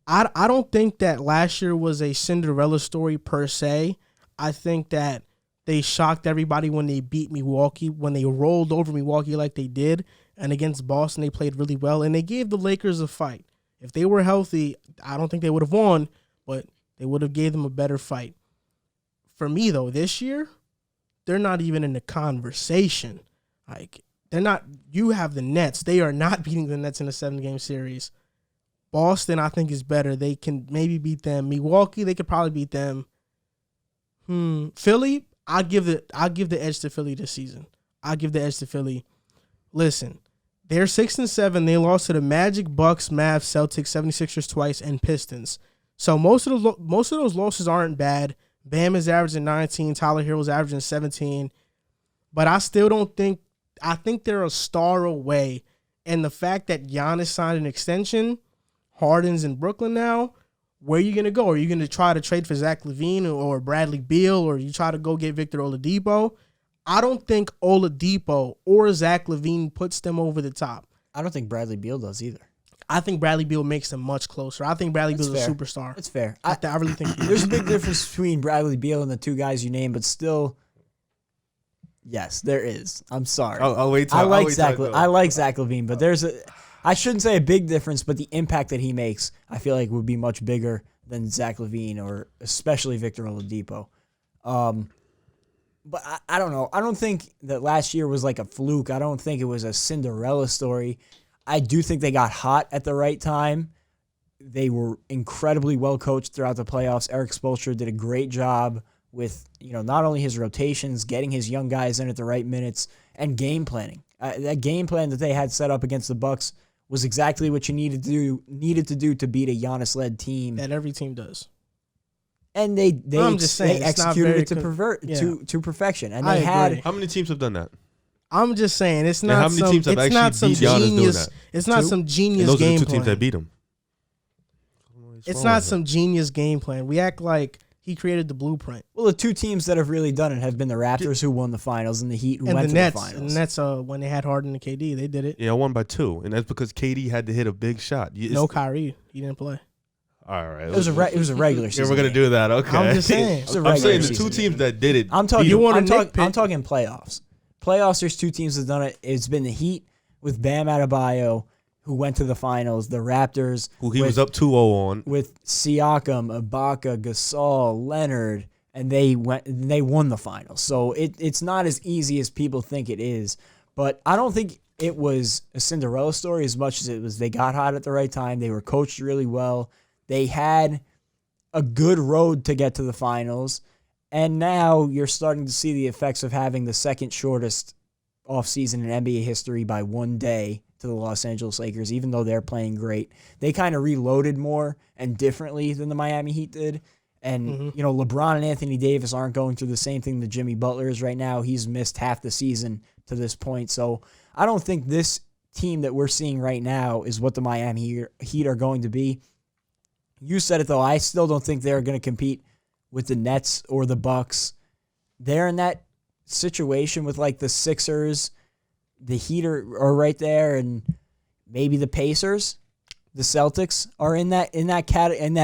I don't think that last year was a Cinderella story per se. I think that they shocked everybody when they beat Milwaukee, when they rolled over Milwaukee like they did. And against Boston, they played really well, and they gave the Lakers a fight. If they were healthy, I don't think they would have won, but they would have gave them a better fight. For me, though, this year, they're not even in the conversation. They're not. You have the Nets. They are not beating the Nets in a 7-game series. Boston, I think, is better. They can maybe beat them. Milwaukee, they could probably beat them. Philly, I'll give the edge to Philly this season. I'll give the edge to Philly. Listen, they're 6-7. They lost to the Magic, Bucks, Mavs, Celtics, 76ers twice, and Pistons. So most of those losses aren't bad. Bam is averaging 19. Tyler Hero's averaging 17. But I still don't think – I think they're a star away. And the fact that Giannis signed an extension, Harden's in Brooklyn now, where are you going to go? Are you going to try to trade for Zach LaVine or Bradley Beal, or you try to go get Victor Oladipo? I don't think Oladipo or Zach LaVine puts them over the top. I don't think Bradley Beal does either. I think Bradley Beal makes them much closer. I think Bradley Beal's a superstar. That's fair. I really think there's a big difference between Bradley Beal and the 2 guys you named, but still, yes, there is. I'm sorry. I'll wait till I like Zach LaVine, but there's I shouldn't say a big difference, but the impact that he makes, I feel like would be much bigger than Zach LaVine or especially Victor Oladipo. But I don't know. I don't think that last year was like a fluke. I don't think it was a Cinderella story. I do think they got hot at the right time. They were incredibly well coached throughout the playoffs. Eric Spoelstra did a great job with, not only his rotations, getting his young guys in at the right minutes, and game planning. That game plan that they had set up against the Bucks was exactly what you needed to do to beat a Giannis-led team. That every team does. And they I'm just saying, they it's not executed very it to perfection. And I they had agree. How many teams have done that? I'm just saying it's And not how many some. teams have It's actually not some beat Giannis doing genius. that? It's not Two? some And genius those are the game two teams plan. that beat him. It's not some genius game plan. We act like he created the blueprint. well, the two teams that have really done it have been the Raptors, who won the finals, and the Heat, who And went the to Nets, the finals. and the Nets, when they had Harden and KD, they did it. Yeah, I won by 2, and that's because KD had to hit a big shot. No Kyrie, he didn't play. All right. It was a regular season. Yeah, we're gonna game. do that. Okay. I'm just saying. It was a I'm regular saying the season two teams that did it. I'm talking. You want a I'm nitpick? talking playoffs. Playoffs. There's two teams that done it. It's been the Heat with Bam Adebayo, who went to the finals. The Raptors, who he was up 2-0 on. with Siakam, Ibaka, Gasol, Leonard, and they won the finals. So it's not as easy as people think it is. But I don't think it was a Cinderella story as much as it was they got hot at the right time. They were coached really well. They had a good road to get to the finals. And now you're starting to see the effects of having the second shortest offseason in NBA history by 1 day to the Los Angeles Lakers, even though they're playing great. They kind of reloaded more and differently than the Miami Heat did. And, LeBron and Anthony Davis aren't going through the same thing that Jimmy Butler is right now. He's missed half the season to this point. So I don't think this team that we're seeing right now is what the Miami Heat are going to be. You said it, though. I still don't think they're going to compete with the Nets or the Bucks. They're in that situation with, like, the Sixers. The Heat are right there, and maybe the Pacers. The Celtics are in that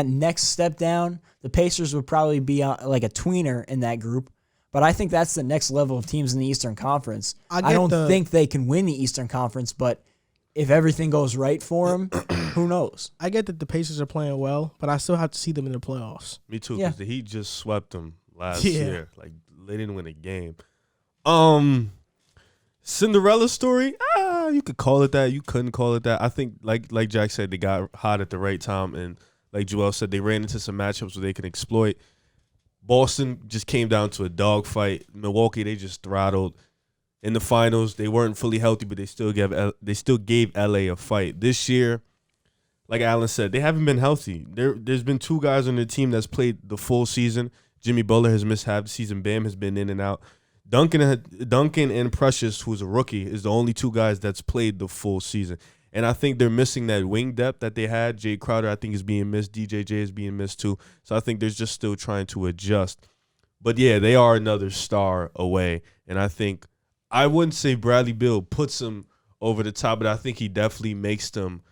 next step down. The Pacers would probably be like a tweener in that group. But I think that's the next level of teams in the Eastern Conference. I don't think they can win the Eastern Conference, but if everything goes right for them, who knows? I get that the Pacers are playing well, but I still have to see them in the playoffs. Me too, Yeah. because the Heat just swept them last Yeah. year. Like, they didn't win a game. Cinderella story? You could call it that. You couldn't call it that. I think, like Jack said, they got hot at the right time, and like Joel said, they ran into some matchups where they can exploit. Boston just came down to a dogfight. Milwaukee, they just throttled. In the finals, they weren't fully healthy, but they still gave LA a fight. This year, like Alan said, they haven't been healthy. There's been two guys on their team that's played the full season. Jimmy Butler has missed half the season. Bam has been in and out. Duncan and Precious, who's a rookie, is the only two guys that's played the full season. And I think they're missing that wing depth that they had. Jay Crowder, I think, is being missed. DJJ is being missed too. So I think they're just still trying to adjust. But, yeah, they are another star away. And I think I wouldn't say Bradley Beal puts them over the top, but I think he definitely makes them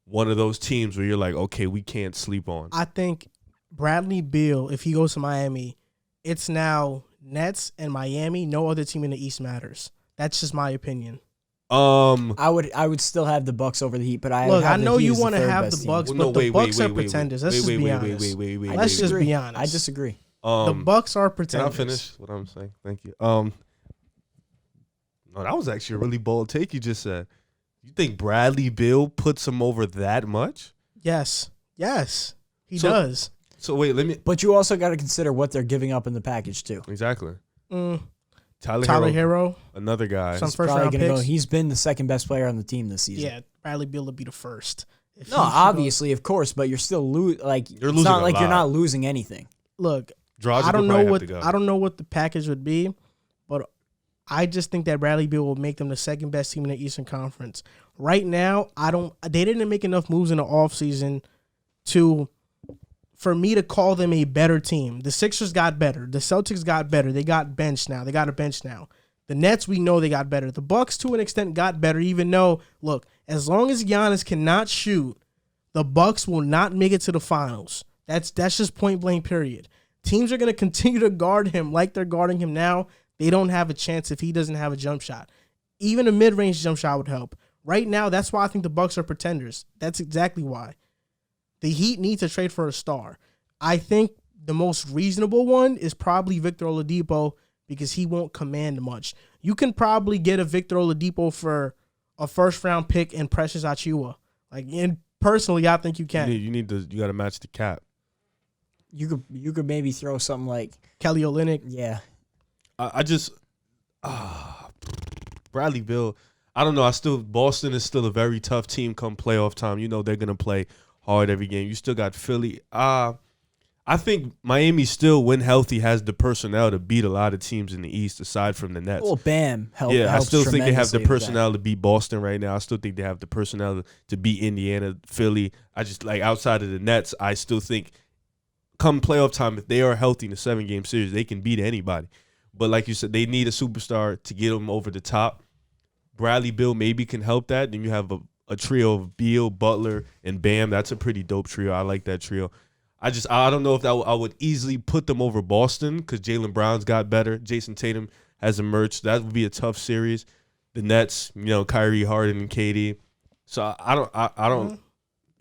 one of those teams where you're like, okay, we can't sleep on. I think Bradley Beal, if he goes to Miami, it's now Nets and Miami. No other team in the East matters. That's just my opinion. I would still have the Bucks over the Heat, but I know you want to have the team. Bucks, Well, no, but the wait, Bucks wait, are wait, pretenders. wait, Let's wait, just be wait, honest. wait, Let's just be honest. I disagree. The Bucks are Can pretenders. I finish what I'm saying? Thank you. No, that was actually a really bold take you just said. You think Bradley Beal puts him over that much? Yes, he does. So wait, let me. But you also got to consider what they're giving up in the package too. Exactly. Tyler Hero, another guy. some He's first probably round gonna picks. go. He's been the second best player on the team this season. Yeah, Bradley Beal would be the first. If No, he obviously, of course, but you're still You're it's losing not a like you're lot. not losing anything. look, Dragic I don't would know probably what have to go. I don't know what the package would be, but I just think that Bradley Beal will make them the second best team in the Eastern Conference. Right now, they didn't make enough moves in the offseason for me to call them a better team. The Sixers got better. The Celtics got better. They got benched now. They got a bench now. The Nets, we know they got better. The Bucks, to an extent, got better, even though, look, as long as Giannis cannot shoot, the Bucks will not make it to the finals. That's just point blank, period. Teams are going to continue to guard him like they're guarding him now. They don't have a chance if he doesn't have a jump shot. Even a mid-range jump shot would help. Right now, that's why I think the Bucks are pretenders. That's exactly why. The Heat need to trade for a star. I think the most reasonable one is probably Victor Oladipo because he won't command much. You can probably get a Victor Oladipo for a first-round pick and Precious Achiuwa. And personally, I think you can. You got to match the cap. You could maybe throw something like Kelly Olynyk. Yeah. Bradley Beal. I don't know. Boston is still a very tough team come playoff time. You know they're gonna play hard every game. You still got Philly. I think Miami still, when healthy, has the personnel to beat a lot of teams in the East, aside from the Nets. Well, Bam helps. Yeah, I still think they have the tremendously with personnel to beat Boston right now. I still think they have the personnel to beat Indiana, Philly. I just outside of the Nets, I still think come playoff time, if they are healthy in a 7-game series, they can beat anybody. But like you said, they need a superstar to get them over the top. Bradley Beal maybe can help that. Then you have a trio of Beal, Butler, and Bam. That's a pretty dope trio. I like that trio. I don't know if I would easily put them over Boston because Jaylen Brown's got better. Jason Tatum has emerged. That would be a tough series. The Nets, Kyrie, Harden, and KD. So I don't know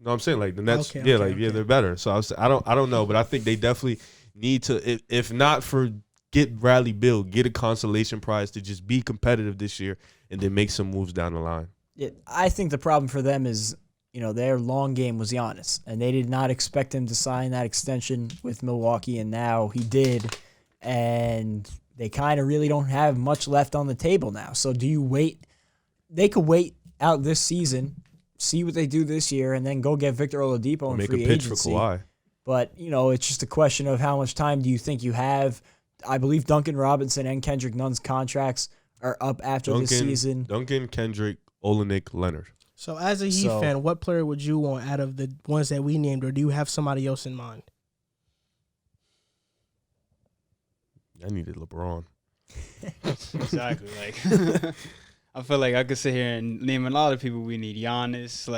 what I'm saying. Like the Nets, they're better. So I don't know, but I think they definitely need to, if not for get Bradley Beal, get a consolation prize to just be competitive this year and then make some moves down the line. Yeah, I think the problem for them is, their long game was Giannis, and they did not expect him to sign that extension with Milwaukee, and now he did, and they kind of really don't have much left on the table now. So do you wait? They could wait out this season, see what they do this year, and then go get Victor Oladipo in free agency. Make a pitch for Kawhi. But, it's just a question of how much time do you think you have. I believe Duncan Robinson and Kendrick Nunn's contracts are up after this season. Duncan, Kendrick, Olynyk, Leonard. So as a Heat fan, what player would you want out of the ones that we named, or do you have somebody else in mind? I needed LeBron. Exactly. I feel like I could sit here and name a lot of people we need. Giannis,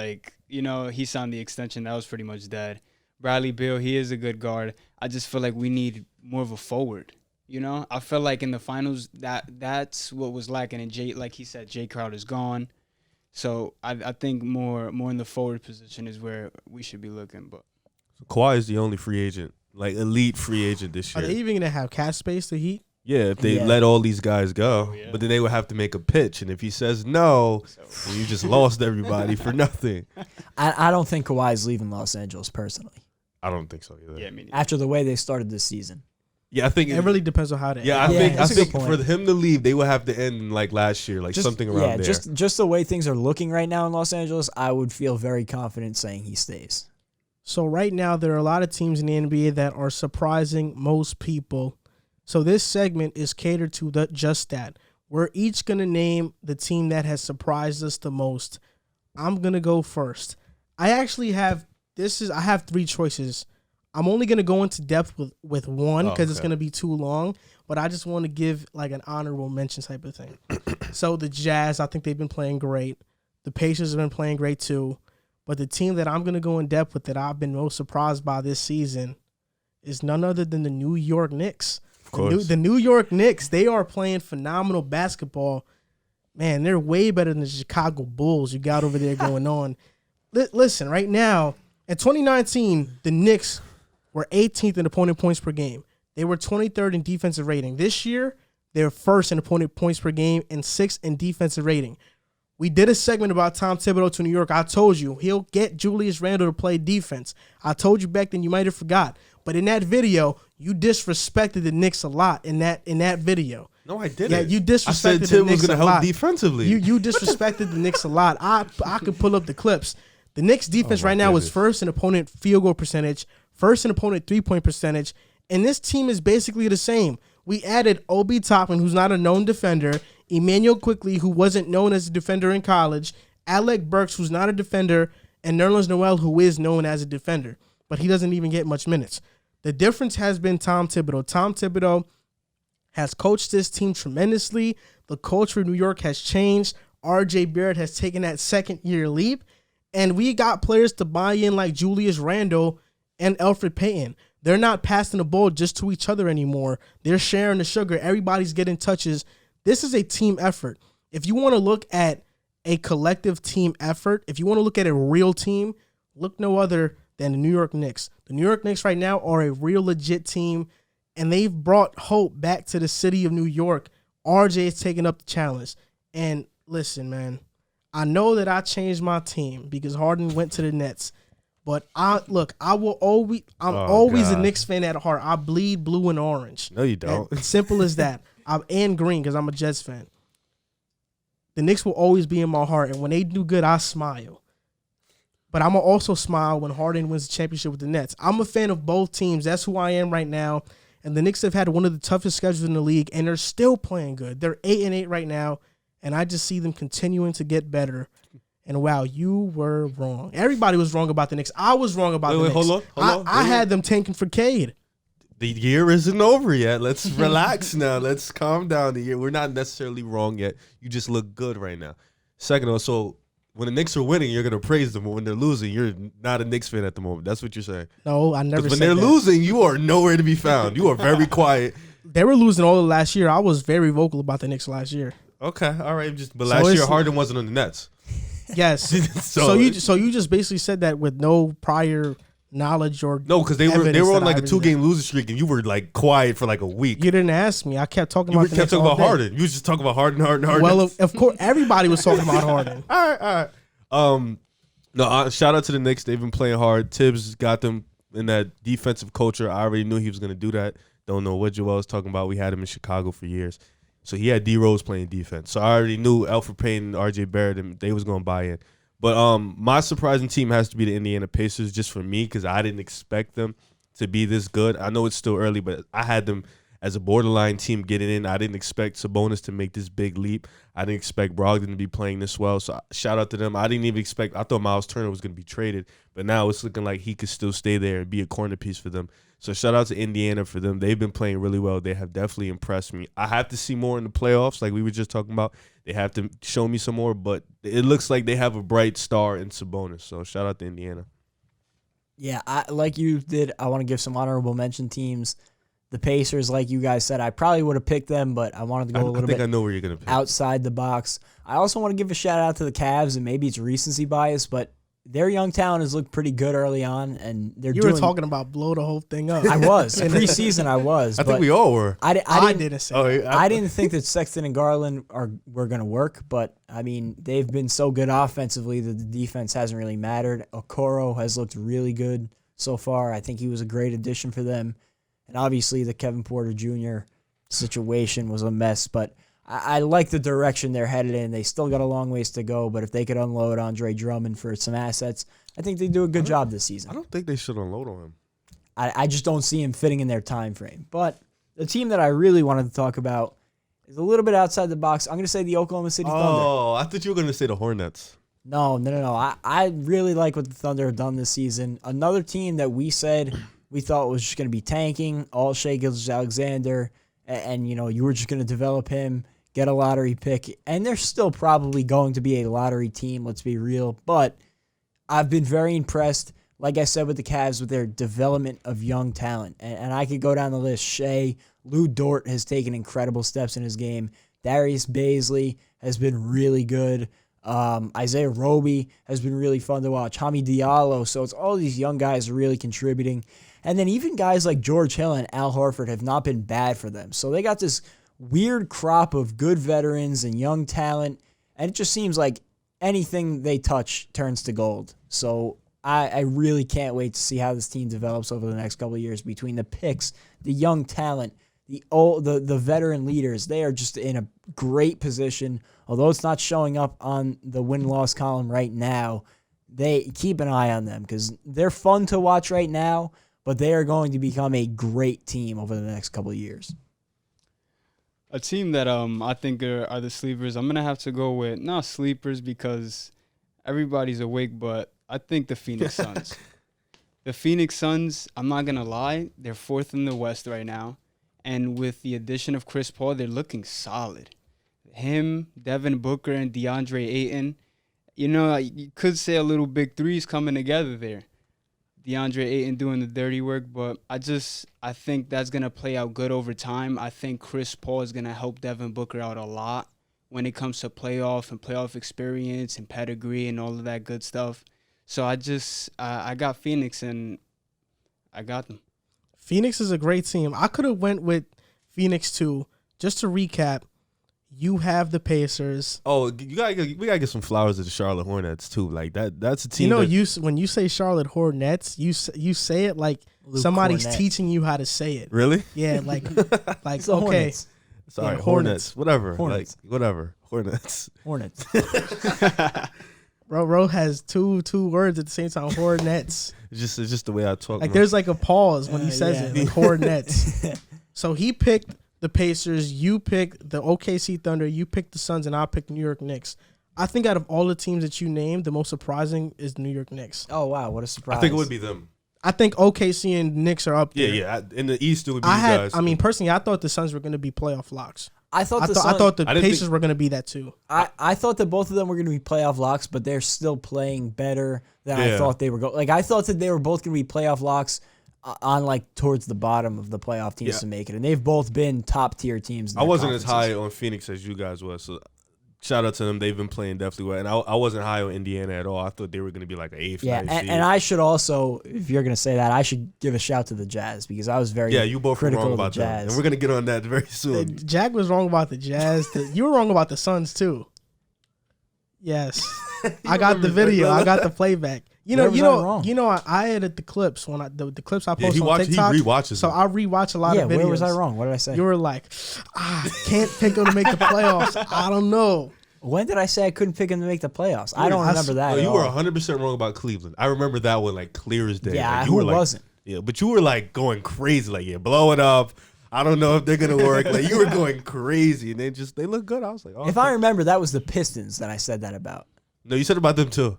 he signed the extension. That was pretty much dead. Bradley Beal, he is a good guard. I just feel like we need more of a forward. I feel like in the finals that's what was lacking. And like he said, Jay Crowder's gone. So I think more in the forward position is where we should be looking. But Kawhi is the only free agent, elite free agent this year. Are they even going to have cap space to Heat? Yeah, if they let all these guys go. Oh, yeah. But then they would have to make a pitch. And if he says no, then you just lost everybody for nothing. I don't think Kawhi's leaving Los Angeles personally. I don't think so either. Yeah, me neither. After the way they started this season. Yeah, I think it really depends on how they. Yeah, I think for him to leave, they would have to end like last year, something around there. Just the way things are looking right now in Los Angeles, I would feel very confident saying he stays. So right now, there are a lot of teams in the NBA that are surprising most people. So this segment is catered to just that. We're each gonna name the team that has surprised us the most. I'm gonna go first. I actually have I have 3 choices. I'm only going to go into depth with one because it's going to be too long, but I just want to give an honorable mention type of thing. So the Jazz, I think they've been playing great. The Pacers have been playing great too. But the team that I'm going to go in depth with that I've been most surprised by this season is none other than the New York Knicks. Of course. The New York Knicks, they are playing phenomenal basketball. Man, they're way better than the Chicago Bulls you got over there going on. Listen, right now, in 2019, the Knicks were 18th in opponent points per game. They were 23rd in defensive rating. This year, they're first in opponent points per game and 6th in defensive rating. We did a segment about Tom Thibodeau to New York. I told you, he'll get Julius Randle to play defense. I told you back then, you might have forgot. But in that video, you disrespected the Knicks a lot in that video. No, I didn't. Yeah, you disrespected I said the Tim Knicks was going a to help lot. defensively. You disrespected the Knicks a lot. I could pull up the clips. The Knicks defense right now is first in opponent field goal percentage, first in opponent three-point percentage, and this team is basically the same. We added Obi Toppin, who's not a known defender, Emmanuel Quickley, who wasn't known as a defender in college, Alec Burks, who's not a defender, and Nerlens Noel, who is known as a defender, but he doesn't even get much minutes. The difference has been Tom Thibodeau. Tom Thibodeau has coached this team tremendously. The culture of New York has changed. R.J. Barrett has taken that second-year leap, and we got players to buy in like Julius Randle and Elfrid Payton. They're not passing the ball just to each other anymore. They're sharing the sugar. Everybody's getting touches. This is a team effort. If you want to look at a collective team effort, if you want to look at a real team, look no other than the New York Knicks. The New York Knicks right now are a real legit team. and they've brought hope back to the city of New York. RJ is taking up the challenge. And listen, man, I know that I changed my team because Harden went to the Nets. But I'm always a Knicks fan at heart. I bleed blue and orange. No, you don't. And simple as that. And green because I'm a Jets fan. The Knicks will always be in my heart. And when they do good, I smile. But I'm going to also smile when Harden wins the championship with the Nets. I'm a fan of both teams. That's who I am right now. And the Knicks have had one of the toughest schedules in the league, and they're still playing good. They're 8-8 right now, and I just see them continuing to get better. And wow, you were wrong. Everybody was wrong about the Knicks. I was wrong about the Knicks. Hold on. I had them tanking for Cade. The year isn't over yet. Let's relax now. Let's calm down. We're not necessarily wrong yet. You just look good right now. Second of all, so when the Knicks are winning, you're gonna praise them. But when they're losing, you're not a Knicks fan at the moment. That's what you're saying. No, I never said that. When they're losing, you are nowhere to be found. You are very quiet. They were losing all of last year. I was very vocal about the Knicks last year. Okay, all right. But last year, Harden wasn't on the Nets. Yes. so you just basically said that with no prior knowledge or no, because they were on like a 2-game losing streak, and you were like quiet for like a week. You didn't ask me. I kept talking about. You kept talking about Harden. You was just talking about Harden. Well, of course, everybody was talking about Harden. All right. No, shout out to the Knicks. They've been playing hard. Tibbs got them in that defensive culture. I already knew he was going to do that. Don't know what Joel was talking about. We had him in Chicago for years. So he had D Rose playing defense. So I already knew Alfred Payton, RJ Barrett, and they was going to buy in. But my surprising team has to be the Indiana Pacers just for me because I didn't expect them to be this good. I know it's still early, but I had them as a borderline team getting in. I didn't expect Sabonis to make this big leap. I didn't expect Brogdon to be playing this well. So shout out to them. I didn't even expect – I thought Miles Turner was going to be traded, but now it's looking like he could still stay there and be a corner piece for them. So shout out to Indiana for them. They've been playing really well. They have definitely impressed me. I have to see more in the playoffs like we were just talking about. They have to show me some more, but it looks like they have a bright star in Sabonis. So shout out to Indiana. Yeah, like you did, I want to give some honorable mention teams. The Pacers, like you guys said, I probably would have picked them, but I wanted to go a little bit I know where you're gonna pick. Outside the box. I also want to give a shout out to the Cavs, and maybe it's recency bias, but their young talent has looked pretty good early on, and You were talking about blow the whole thing up. I was. Preseason, I was. I think we all were. I didn't say that. I didn't think that Sexton and Garland were going to work, but, I mean, they've been so good offensively that the defense hasn't really mattered. Okoro has looked really good so far. I think he was a great addition for them. And obviously the Kevin Porter Jr. situation was a mess, but I like the direction they're headed in. They still got a long ways to go, but if they could unload Andre Drummond for some assets, I think they do a good job this season. I don't think they should unload on him. I just don't see him fitting in their time frame. But the team that I really wanted to talk about is a little bit outside the box. I'm going to say the Oklahoma City Thunder. Oh, I thought you were going to say the Hornets. No. I really like what the Thunder have done this season. Another team that we said we thought was just going to be tanking, all Shai Gilgeous-Alexander, and you were just going to develop him, get a lottery pick, and they're still probably going to be a lottery team, let's be real. But I've been very impressed, like I said, with the Cavs, with their development of young talent. And I could go down the list. Shea, Lou Dort has taken incredible steps in his game. Darius Baisley has been really good. Isaiah Roby has been really fun to watch. Hami Diallo. So it's all these young guys really contributing. And then even guys like George Hill and Al Horford have not been bad for them. So they got this weird crop of good veterans and young talent, and it just seems like anything they touch turns to gold. So I really can't wait to see how this team develops over the next couple of years between the picks, the young talent, the veteran leaders. They are just in a great position. Although it's not showing up on the win-loss column right now, they keep an eye on them because they're fun to watch right now, but they are going to become a great team over the next couple of years. A team that I think are the sleepers. I'm gonna have to go with not sleepers because everybody's awake, but I think the Phoenix Suns. The Phoenix Suns, I'm not gonna lie, they're fourth in the West right now, and with the addition of Chris Paul, they're looking solid. Him, Devin Booker, and DeAndre Ayton. You could say a little big threes coming together there. DeAndre Ayton doing the dirty work, but I think that's going to play out good over time. I think Chris Paul is going to help Devin Booker out a lot when it comes to playoff experience and pedigree and all of that good stuff. So I got Phoenix and I got them. Phoenix is a great team. I could have went with Phoenix too. Just to recap, you have the Pacers. Oh, we gotta get some flowers to the Charlotte Hornets too. Like that's a team. When you say Charlotte Hornets, you say it like Luke somebody's Cornett. teaching you how to say it. Really? Yeah, like It's the okay. Hornets. Sorry, Yeah, Hornets. Whatever. Hornets. Like whatever. Hornets. Hornets. Bro has two words at the same time. Hornets. It's just the way I talk. Like man. there's like a pause when he says yeah. it. Like Hornets. So he picked the Pacers. You picked the OKC Thunder. You picked the Suns, and I picked New York Knicks. I think out of all the teams that you named, the most surprising is New York Knicks. Oh wow, what a surprise! I think it would be them. I think OKC and Knicks are up there. Yeah. In the East, it would be I you had. guys. I mean, personally, I thought the Suns were going to be playoff locks. I thought I the thought the I didn't Pacers think- were going to be that too. I thought that both of them were going to be playoff locks, but they're still playing better than I Yeah. thought they were going. Like I thought that they were both going to be playoff locks on like towards the bottom of the playoff teams Yeah. to make it, and they've both been top tier teams. In I their wasn't as conferences. high on Phoenix as you guys were. So shout out to them. They've been playing definitely well. And I wasn't high on Indiana at all. I thought they were going to be like an 8th. Yeah, 9th and, seed. and I should also, if you're going to say that, I should give a shout to the Jazz because I was very you both were critical wrong of the about that. Jazz. And we're going to get on that very soon. Jack was wrong about the Jazz. You were wrong about the Suns too. Yes, I got the video. I got the playback. Where was I wrong? I edited the clips when the clips I Yeah, posted on he TikTok. rewatches So them. I rewatch a lot Yeah, of videos. where was I wrong? What did I say? You were like, can't pick them to make the playoffs. I don't know. When did I say I couldn't pick him to make the playoffs? I don't I remember that. No, at you were all. 100% wrong about Cleveland. I remember that one like clear as day. Yeah, like, you who were like, wasn't? Yeah, but you were like going crazy. Like, yeah, blow it up. I don't know if they're going to work. Like, you were going crazy. And they look good. I was like, oh. If I remember, that was the Pistons that I said that about. No, you said about them too.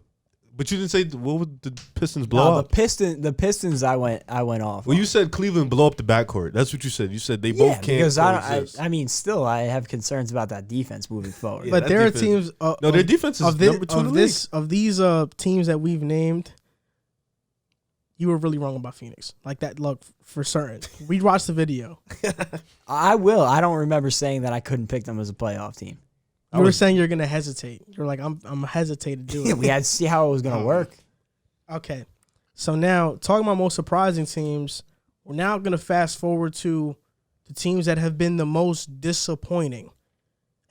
But you didn't say what would the Pistons blow No, up. the Pistons. I went off. Well, on. you said Cleveland blow up the backcourt. That's what you said. You said they both can't because coexist. I mean, still, I have concerns about that defense moving forward. Yeah, But that there are defense- teams. No, their defense is number 2 in the league. of these teams that we've named. You were really wrong about Phoenix. Like that, look, for certain. We watched the video. I will. I don't remember saying that I couldn't pick them as a playoff team. You were saying you're gonna hesitate. You're like, I'm hesitate to do it. We had to see how it was going to work. Okay. So now, talking about most surprising teams, we're now going to fast forward to the teams that have been the most disappointing.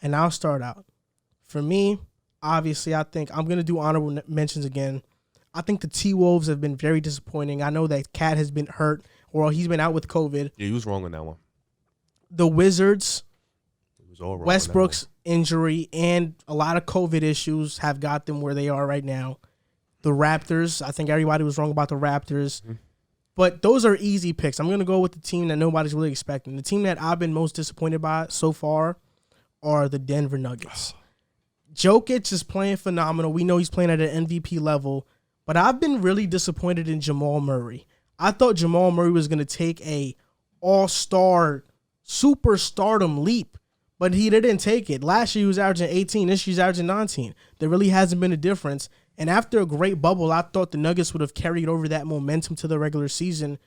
And I'll start out. For me, obviously, I think I'm going to do honorable mentions again. I think the T-Wolves have been very disappointing. I know that Cat has been hurt, or he's been out with COVID. Yeah, you was wrong on that one. The Wizards, It was all wrong. on that Westbrook's injury, and a lot of COVID issues have got them where they are right now. The Raptors, I think everybody was wrong about the Raptors. Mm-hmm. But those are easy picks. I'm going to go with the team that nobody's really expecting. The team that I've been most disappointed by so far are the Denver Nuggets. Jokic is playing phenomenal. We know he's playing at an MVP level. But I've been really disappointed in Jamal Murray. I thought Jamal Murray was going to take a all-star, superstardom leap. But he didn't take it. Last year he was averaging 18. This year he's averaging 19. There really hasn't been a difference. And after a great bubble, I thought the Nuggets would have carried over that momentum to the regular season,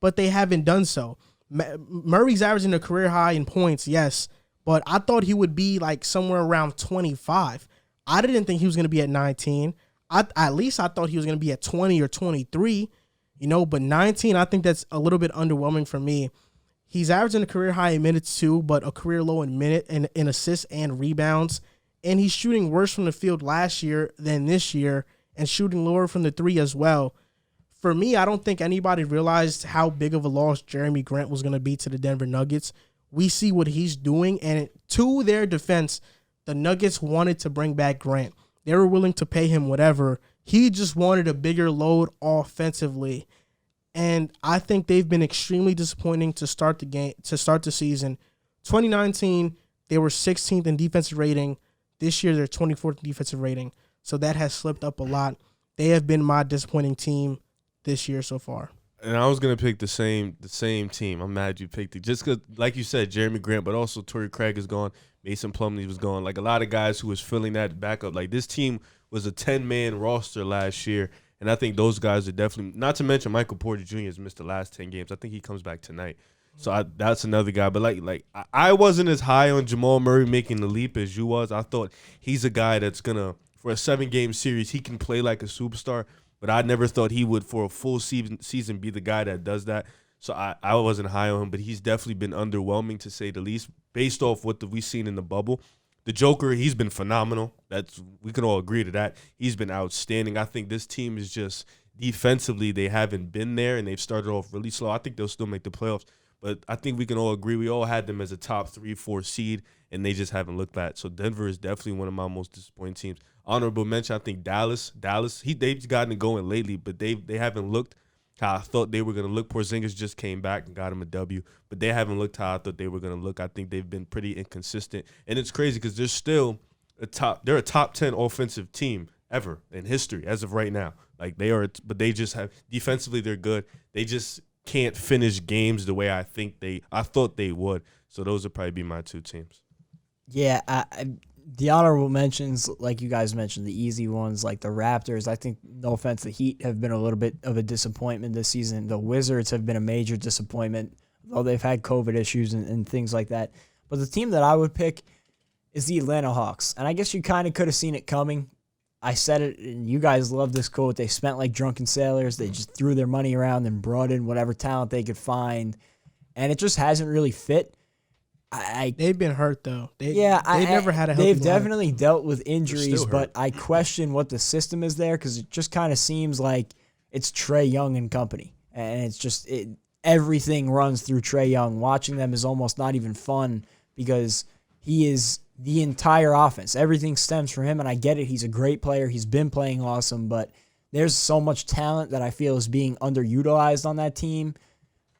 but they haven't done so. Murray's averaging a career high in points, yes, but I thought he would be like somewhere around 25. I didn't think he was going to be at 19. At least I thought he was going to be at 20 or 23, but 19, I think that's a little bit underwhelming for me. He's averaging a career high in minutes too, but a career low in in assists and rebounds. And he's shooting worse from the field last year than this year and shooting lower from the three as well. For me, I don't think anybody realized how big of a loss Jeremy Grant was going to be to the Denver Nuggets. We see what he's doing, and to their defense, the Nuggets wanted to bring back Grant. They were willing to pay him whatever. He just wanted a bigger load offensively. And I think they've been extremely disappointing to start the season. 2019, they were 16th in defensive rating. This year, they're 24th in defensive rating. So that has slipped up a lot. They have been my disappointing team this year so far. And I was gonna pick the same team. I'm mad you picked it just because, like you said, Jeremy Grant, but also Torrey Craig is gone. Mason Plumlee was gone. Like a lot of guys who was filling that backup. Like this team was a 10-man roster last year, and I think those guys are definitely. Not to mention Michael Porter Jr. has missed the last 10 games. I think he comes back tonight. So that's another guy. But like I wasn't as high on Jamal Murray making the leap as you was. I thought he's a guy that's gonna, for a 7-game series, he can play like a superstar. But I never thought he would, for a full season, be the guy that does that. So I wasn't high on him, but he's definitely been underwhelming to say the least, based off what we've seen in the bubble. The Joker, he's been phenomenal. We can all agree to that. He's been outstanding. I think this team is just defensively, they haven't been there, and they've started off really slow. I think they'll still make the playoffs, but I think we can all agree we all had them as a top 3-4 seed, and they just haven't looked bad. So Denver is definitely one of my most disappointing teams. Honorable mention, I think Dallas, they've gotten it going lately, but they haven't looked how I thought they were going to look. Porzingis just came back and got him a W, but they haven't looked how I thought they were going to look. I think they've been pretty inconsistent, and it's crazy because they're still they're a top 10 offensive team ever in history as of right now. Like they are, but they just have defensively they're good. They just can't finish games the way I thought they would. So those would probably be my two teams. Yeah, the honorable mentions, like you guys mentioned, the easy ones like the Raptors. I think, no offense, the Heat have been a little bit of a disappointment this season. The Wizards have been a major disappointment, though they've had COVID issues and things like that. But the team that I would pick is the Atlanta Hawks. And I guess you kind of could have seen it coming. I said it, and you guys love this quote. They spent like drunken sailors. They just threw their money around and brought in whatever talent they could find. And it just hasn't really fit. They've been hurt though. They've never had a healthy They've definitely dealt with injuries, but I question what the system is there because it just kind of seems like it's Trae Young and company, and it's just everything runs through Trae Young. Watching them is almost not even fun because he is the entire offense. Everything stems from him, and I get it. He's a great player. He's been playing awesome, but there's so much talent that I feel is being underutilized on that team.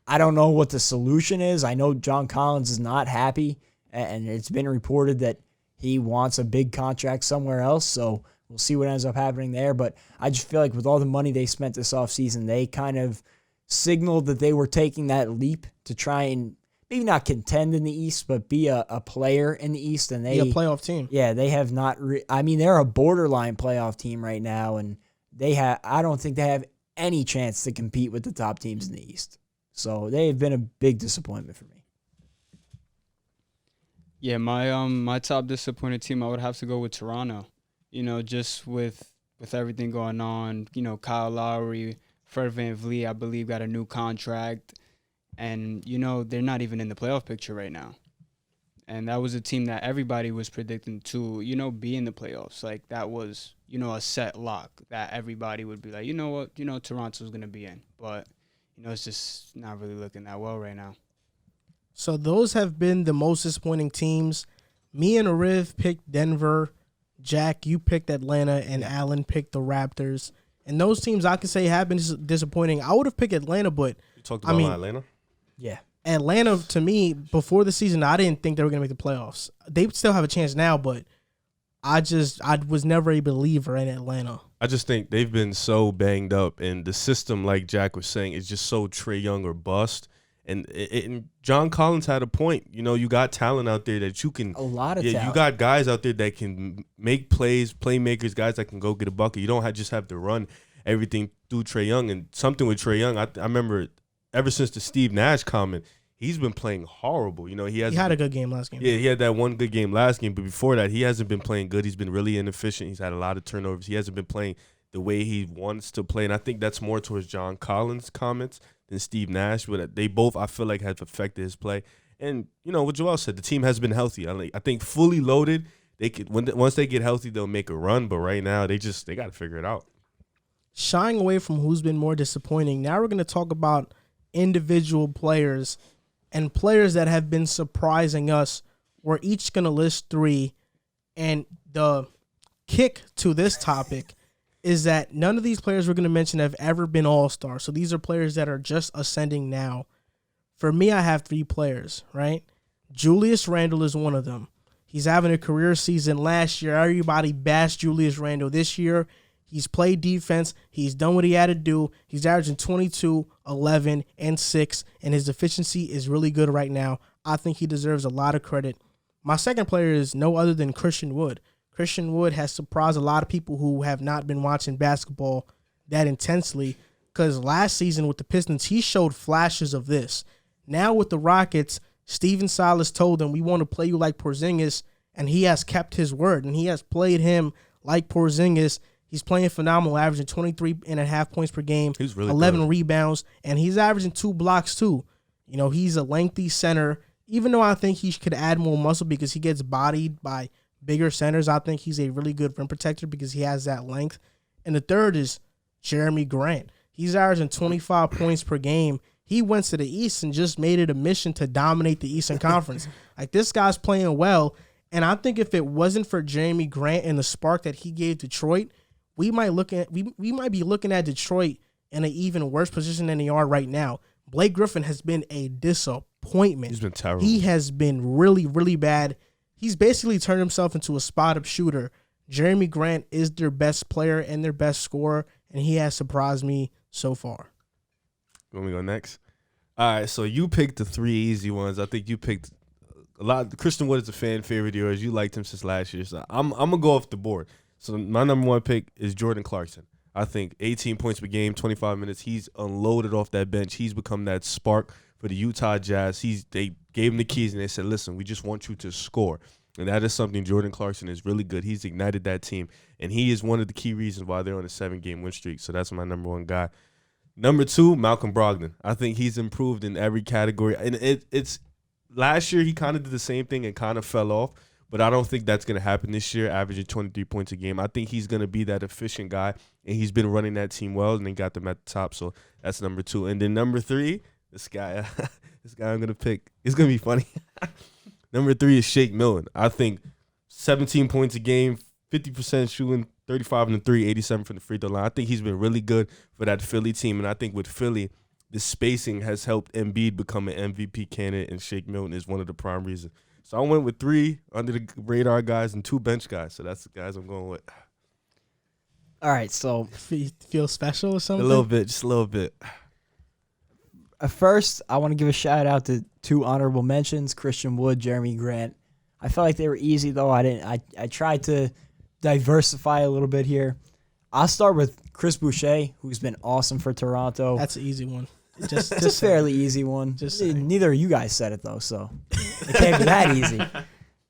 I don't know what the solution is. I know John Collins is not happy, and it's been reported that he wants a big contract somewhere else, so we'll see what ends up happening there. But I just feel like with all the money they spent this offseason, they kind of signaled that they were taking that leap to try and maybe not contend in the East, but be a player in the East. And be a playoff team. Yeah, they have not they're a borderline playoff team right now, and I don't think they have any chance to compete with the top teams in the East. So they've been a big disappointment for me. Yeah, my top disappointed team, I would have to go with Toronto. You know, just with everything going on, you know, Kyle Lowry, Fred VanVleet, I believe, got a new contract. And, you know, they're not even in the playoff picture right now. And that was a team that everybody was predicting to, you know, be in the playoffs. Like, that was, you know, a set lock that everybody would be like, you know what, you know, Toronto's going to be in. But, you know, it's just not really looking that well right now. So those have been the most disappointing teams. Me and Ariv picked Denver. Jack, you picked Atlanta, and Allen picked the Raptors. And those teams I could say have been disappointing. I would have picked Atlanta, but You talked about Atlanta? Yeah. Atlanta, to me, before the season, I didn't think they were going to make the playoffs. They still have a chance now, but I was never a believer in Atlanta. I just think they've been so banged up, and the system, like Jack was saying, is just so Trae Young or bust. And John Collins had a point. You know, you got talent out there that you can. A lot of talent. You got guys out there that can make plays, playmakers, guys that can go get a bucket. You don't just have to run everything through Trae Young. And something with Trae Young, I remember ever since the Steve Nash comment, he's been playing horrible. You know, he had a good game last game. Yeah, he had that one good game last game, but before that, he hasn't been playing good. He's been really inefficient. He's had a lot of turnovers. He hasn't been playing the way he wants to play, and I think that's more towards John Collins' comments than Steve Nash. But they both, I feel like, have affected his play. And you know what Joel said, the team has been healthy. I think fully loaded, they could once they get healthy, they'll make a run. But right now, they got to figure it out. Shying away from who's been more disappointing, now we're going to talk about individual players and players that have been surprising us. We're each going to list 3. And the kick to this topic is that none of these players we're going to mention have ever been all-stars. So these are players that are just ascending now. For me, I have 3 players, right? Julius Randle is one of them. He's having a career season. Last year, everybody bashed Julius Randle. This year, he's played defense. He's done what he had to do. He's averaging 22, 11, and 6, and his efficiency is really good right now. I think he deserves a lot of credit. My second player is no other than Christian Wood. Christian Wood has surprised a lot of people who have not been watching basketball that intensely, because last season with the Pistons, he showed flashes of this. Now with the Rockets, Steven Silas told him, we want to play you like Porzingis, and he has kept his word, and he has played him like Porzingis. He's playing phenomenal, averaging 23.5 points per game, He's really 11 good. rebounds, and he's averaging 2 blocks too. You know, he's a lengthy center. Even though I think he could add more muscle because he gets bodied by bigger centers, I think he's a really good rim protector because he has that length. And the third is Jeremy Grant. He's averaging 25 points per game. He went to the East and just made it a mission to dominate the Eastern Conference. Like, this guy's playing well. And I think if it wasn't for Jeremy Grant and the spark that he gave Detroit, we might be looking at Detroit in an even worse position than they are right now. Blake Griffin has been a disappointment. He's been terrible. He has been really, really bad. He's basically turned himself into a spot-up shooter. Jeremy Grant is their best player and their best scorer, and he has surprised me so far. You want me to go next? All right, so you picked the 3 easy ones. I think you picked a lot. Christian Wood is a fan favorite of yours. You liked him since last year. So I'm going to go off the board. So my number 1 pick is Jordan Clarkson. I think 18 points per game, 25 minutes. He's unloaded off that bench. He's become that spark for the Utah Jazz. They gave him the keys, and they said, listen, we just want you to score. And that is something Jordan Clarkson is really good. He's ignited that team, and he is one of the key reasons why they're on a 7-game win streak. So that's my number 1 guy. Number 2, Malcolm Brogdon. I think he's improved in every category. And it's last year he kind of did the same thing and kind of fell off, but I don't think that's going to happen this year, averaging 23 points a game. I think he's going to be that efficient guy, and he's been running that team well, and they got them at the top. So that's number 2. And then number 3, this guy I'm going to pick. It's going to be funny. Number 3 is Shake Milton. I think 17 points a game, 50% shooting, 35 and 3, 87 from the free throw line. I think he's been really good for that Philly team, and I think with Philly, the spacing has helped Embiid become an MVP candidate, and Shake Milton is one of the prime reasons. So I went with 3 under the radar guys and 2 bench guys. So that's the guys I'm going with. All right, so Feel special or something? A little bit, just a little bit. first, I want to give a shout-out to 2 honorable mentions, Christian Wood, Jeremy Grant. I felt like they were easy, though. I tried to diversify a little bit here. I'll start with Chris Boucher, who's been awesome for Toronto. That's an easy one. It's a fairly easy one. Just saying. Neither of you guys said it, though, so it can't be that easy.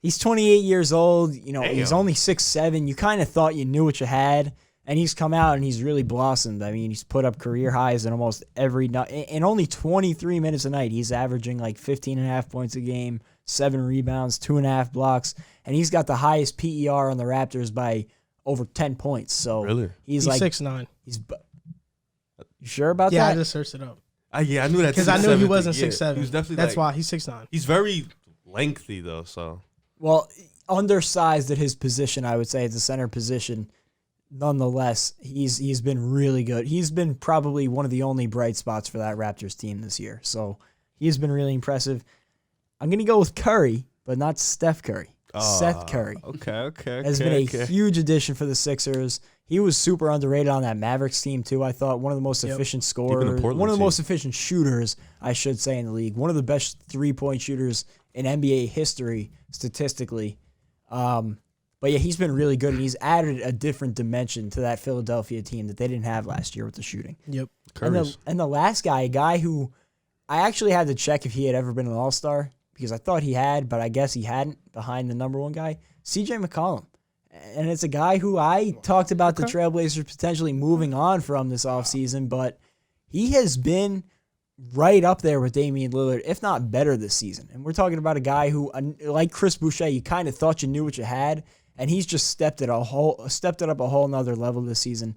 He's 28 years old. You know, he's only 6'7". You kind of thought you knew what you had, and he's come out and he's really blossomed. I mean, he's put up career highs in almost every night. In only 23 minutes a night, he's averaging like 15.5 points a game, 7 rebounds, 2.5 blocks, and he's got the highest PER on the Raptors by over 10 points. So Really? he's He's like 6'9". You sure about Yeah, that? I just searched it up. Yeah, I knew that. Because I knew he 6'7" wasn't thing. 6'7". He was definitely That's like, why he's 6'9". he's very lengthy, though, so. Well, undersized at his position, I would say, at the center position. Nonetheless, he's been really good. He's been probably one of the only bright spots for that Raptors team this year. So he's been really impressive. I'm going to go with Curry, but not Steph Curry. Seth Curry Okay. has been a huge addition for the Sixers. He was super underrated on that Mavericks team, too. I thought one of the most efficient scorers, one of the most efficient shooters, I should say, in the league. One of the best three-point shooters in NBA history, statistically. But yeah, he's been really good, and he's added a different dimension to that Philadelphia team that they didn't have last year with the shooting. Yep. And the last guy, a guy who I actually had to check if he had ever been an All-Star, because I thought he had, but I guess he hadn't, behind the number 1 guy, CJ McCollum. And it's a guy who I talked about the Trailblazers potentially moving on from this offseason, but he has been right up there with Damian Lillard, if not better this season. And we're talking about a guy who, like Chris Boucher, you kind of thought you knew what you had, and he's just stepped it up a whole nother level this season.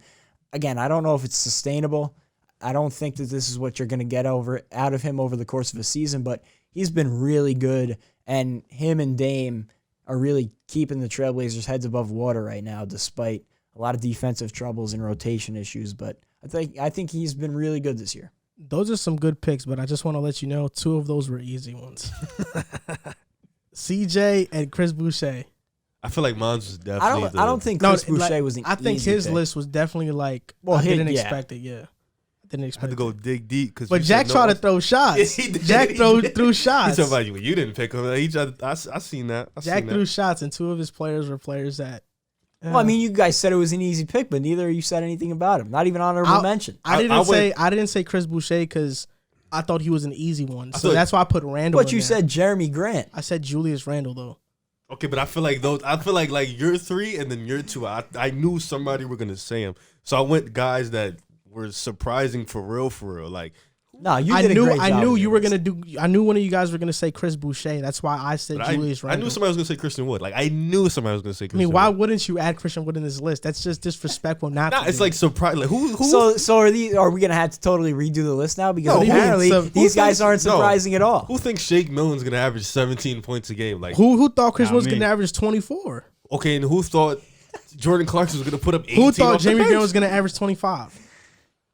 Again, I don't know if it's sustainable. I don't think that this is what you're going to get out of him over the course of a season, but he's been really good, and him and Dame are really keeping the Trailblazers' heads above water right now, despite a lot of defensive troubles and rotation issues. But I think he's been really good this year. Those are some good picks, but I just want to let you know 2 of those were easy ones. CJ and Chris Boucher. I feel like mine was definitely. I don't think Chris Boucher was an I think easy his pick. list was definitely like, I didn't expect it, yeah. Didn't I expect had to go it. dig deep. But Jack tried to throw shots. He did. Jack threw shots. He's talking about you didn't pick him. I seen that. Jack threw shots, and 2 of his players were players that. Well, I mean, you guys said it was an easy pick, but neither of you said anything about him. Not even honorable mention. I didn't say Chris Boucher because I thought he was an easy one. So that's why I put Randall. But you said Jeremy Grant. I said Julius Randle though. Okay, but I feel like your three and then your two. I knew somebody were gonna say him, so I went guys that were surprising for real. Like No, you did a great job. I knew with you were this. gonna do. I knew one of you guys were gonna say Chris Boucher. That's why I said Julius I Randle. knew somebody was gonna say Christian Wood. Like I knew somebody was gonna say. I Christian mean, why Wood. wouldn't you add Christian Wood in this list? That's just disrespectful. Not. Nah, to it's do. like surprise. Like who? So are we gonna have to totally redo the list now? Because No, apparently who these guys thinks- aren't no. surprising at all. Who thinks Shake Milton's gonna average 17 points a game? Like who thought Chris Not was me. gonna average 24? okay, and who thought Jordan Clarkson was gonna put up 18? Who thought off the Jamie bench? Grant was gonna average 25?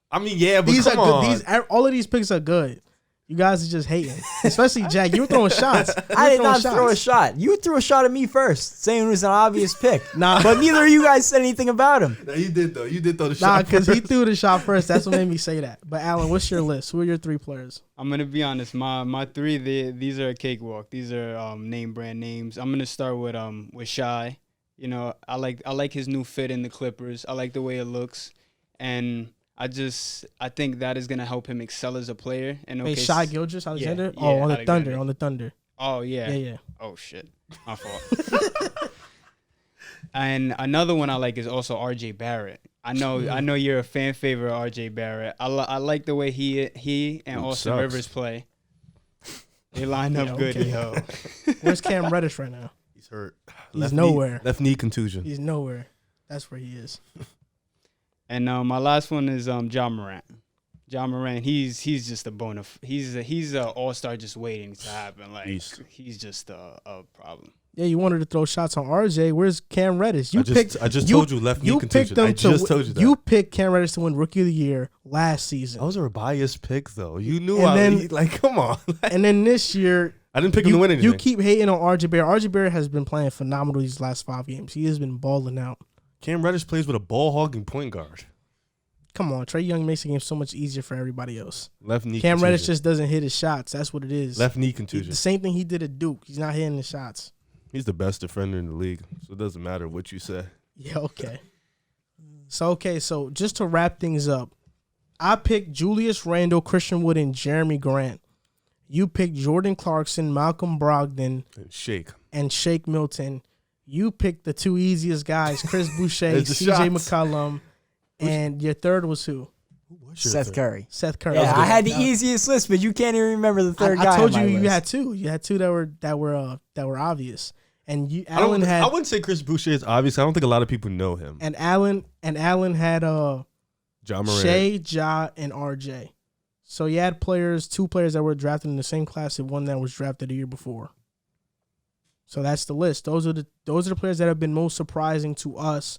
I mean, yeah, but These are come on. good. All of these picks are good. You guys are just hating, especially Jack. You were throwing shots. I did not throw a shot. You threw a shot at me first, saying it was an obvious pick. Nah. But neither of you guys said anything about him. Nah, you did though. You did throw the Nah, shot. because he first. threw the shot first. That's what made me say that. But Alan, what's your list? Who are your three players? I'm gonna be honest. My three, these are a cakewalk. These are name brand names. I'm gonna start with Shy. You know, I like his new fit in the Clippers. I like the way it looks, and I think that is gonna help him excel as a player. And Wait, Shai Gilgeous Alexander? yeah, Oh, on the Alexander. Thunder. On the Thunder. Oh yeah. Yeah. Oh shit, my fault. And another one I like is also R.J. Barrett. I know you're a fan favorite of R.J. Barrett. I like the way he and Dude Austin sucks. Rivers play. They line up Yeah, good, okay. yo. Where's Cam Reddish right now? He's hurt. He's nowhere. Left knee contusion. He's nowhere. That's where he is. And my last one is John Moran. John Moran, he's just a he's a all-star just waiting to happen. Like Beast. he's just a problem. Yeah, you wanted to throw shots on RJ. Where's Cam Reddish? I just told you left knee you contusion. picked them I just told you that. You picked Cam Reddish to win Rookie of the Year last season. Those are a biased pick though. You knew And then- come on. And then this year, I didn't pick him to win anything. you keep hating on RJ Barrett. RJ Barrett has been playing phenomenal these last 5 games. He has been balling out. Cam Reddish plays with a ball hogging point guard. Come on, Trae Young makes the game so much easier for everybody else. Left knee Cam contusion. Reddish just doesn't hit his shots. That's what it is. Left knee contusion. The same thing he did at Duke. He's not hitting the shots. He's the best defender in the league, so it doesn't matter what you say. Yeah, okay. So just to wrap things up, I picked Julius Randle, Christian Wood, and Jeremy Grant. You picked Jordan Clarkson, Malcolm Brogdon, And Shake. and Shake Milton. You picked the two easiest guys, Chris Boucher, There's the CJ shots. McCollum, and your third was who? Seth Curry. Seth Curry. Yeah, I had the That- easiest list, but you can't even remember the third guy. I told on you my you list. had two. You had two that were obvious. And you I Allen had wouldn't say Chris Boucher is obvious. I don't think a lot of people know him. and Allen had John Moran. Shea, Ja, and RJ. So you had two players that were drafted in the same class and one that was drafted a year before. So that's the list. Those are the players that have been most surprising to us.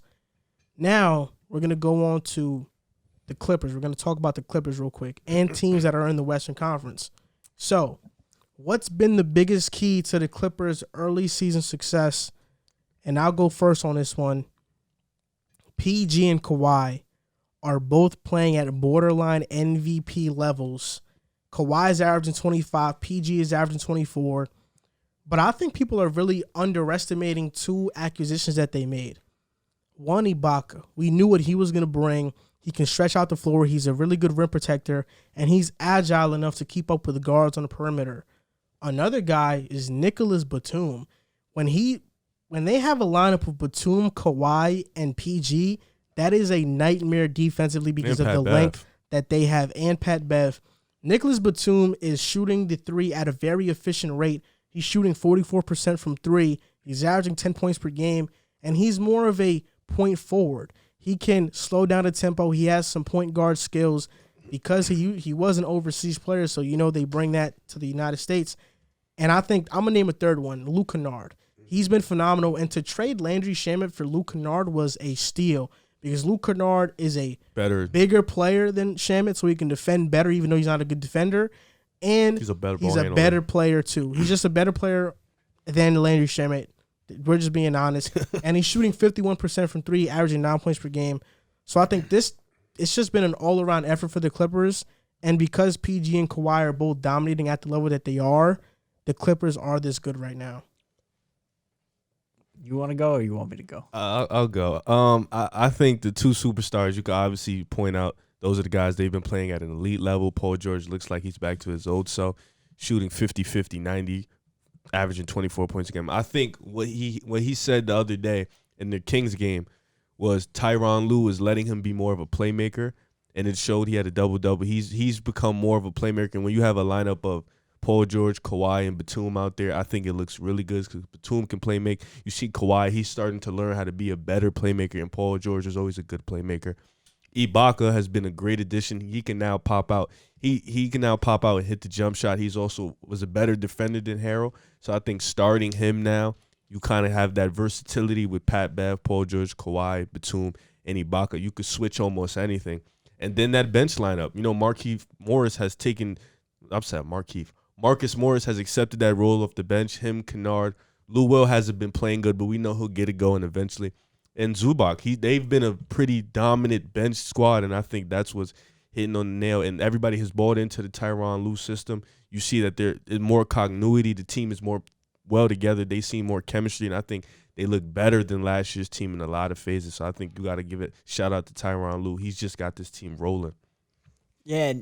Now we're gonna go on to the Clippers. We're gonna talk about the Clippers real quick and teams that are in the Western Conference. So, what's been the biggest key to the Clippers' early season success? And I'll go first on this one. PG and Kawhi are both playing at borderline MVP levels. Kawhi is averaging 25, PG is averaging 24. But I think people are really underestimating two acquisitions that they made. One, Ibaka. We knew what he was going to bring. He can stretch out the floor. He's a really good rim protector, and he's agile enough to keep up with the guards on the perimeter. Another guy is Nicholas Batum. When they have a lineup of Batum, Kawhi, and PG, that is a nightmare defensively because And of the Pat length Bev. that they have, and Pat Bev. Nicholas Batum is shooting the three at a very efficient rate. He's shooting 44% from three. He's averaging 10 points per game, and he's more of a point forward. He can slow down the tempo. He has some point guard skills because he was an overseas player, so they bring that to the United States. And I think I'm going to name a third one, Luke Kennard. He's been phenomenal, and to trade Landry Shamet for Luke Kennard was a steal because Luke Kennard is a bigger player than Shamet, so he can defend better even though he's not a good defender. And He's a better he's ball a handler. better player, too. He's just a better player than Landry Shamet. We're just being honest. And he's shooting 51% from three, averaging 9 points per game. So I think it's just been an all-around effort for the Clippers. And because PG and Kawhi are both dominating at the level that they are, the Clippers are this good right now. You want to go or you want me to go? I'll go. I think the two superstars you can obviously point out, those are the guys they've been playing at an elite level. Paul George looks like he's back to his old self, shooting 50, 90, averaging 24 points a game. I think what he said the other day in the Kings game was Tyronn Lue is letting him be more of a playmaker, and it showed he had a double-double. He's become more of a playmaker, and when you have a lineup of Paul George, Kawhi, and Batum out there, I think it looks really good because Batum can play make. You see Kawhi, he's starting to learn how to be a better playmaker, and Paul George is always a good playmaker. Ibaka has been a great addition. He can now pop out. He can now pop out and hit the jump shot. He's also was a better defender than Harrell. So I think starting him now, you kind of have that versatility with Pat Bev, Paul George, Kawhi, Batum, and Ibaka. You could switch almost anything. And then that bench lineup. You know, Marcus Morris has accepted that role off the bench. Him, Kennard. Lou Will hasn't been playing good, but we know he'll get it going eventually. And Zubac, they've been a pretty dominant bench squad, and I think that's what's hitting on the nail. And everybody has bought into the Tyronn Lue system. You see that there's more continuity. The team is more well together. They see more chemistry, and I think they look better than last year's team in a lot of phases. So I think you got to give it shout out to Tyronn Lue. He's just got this team rolling. Yeah,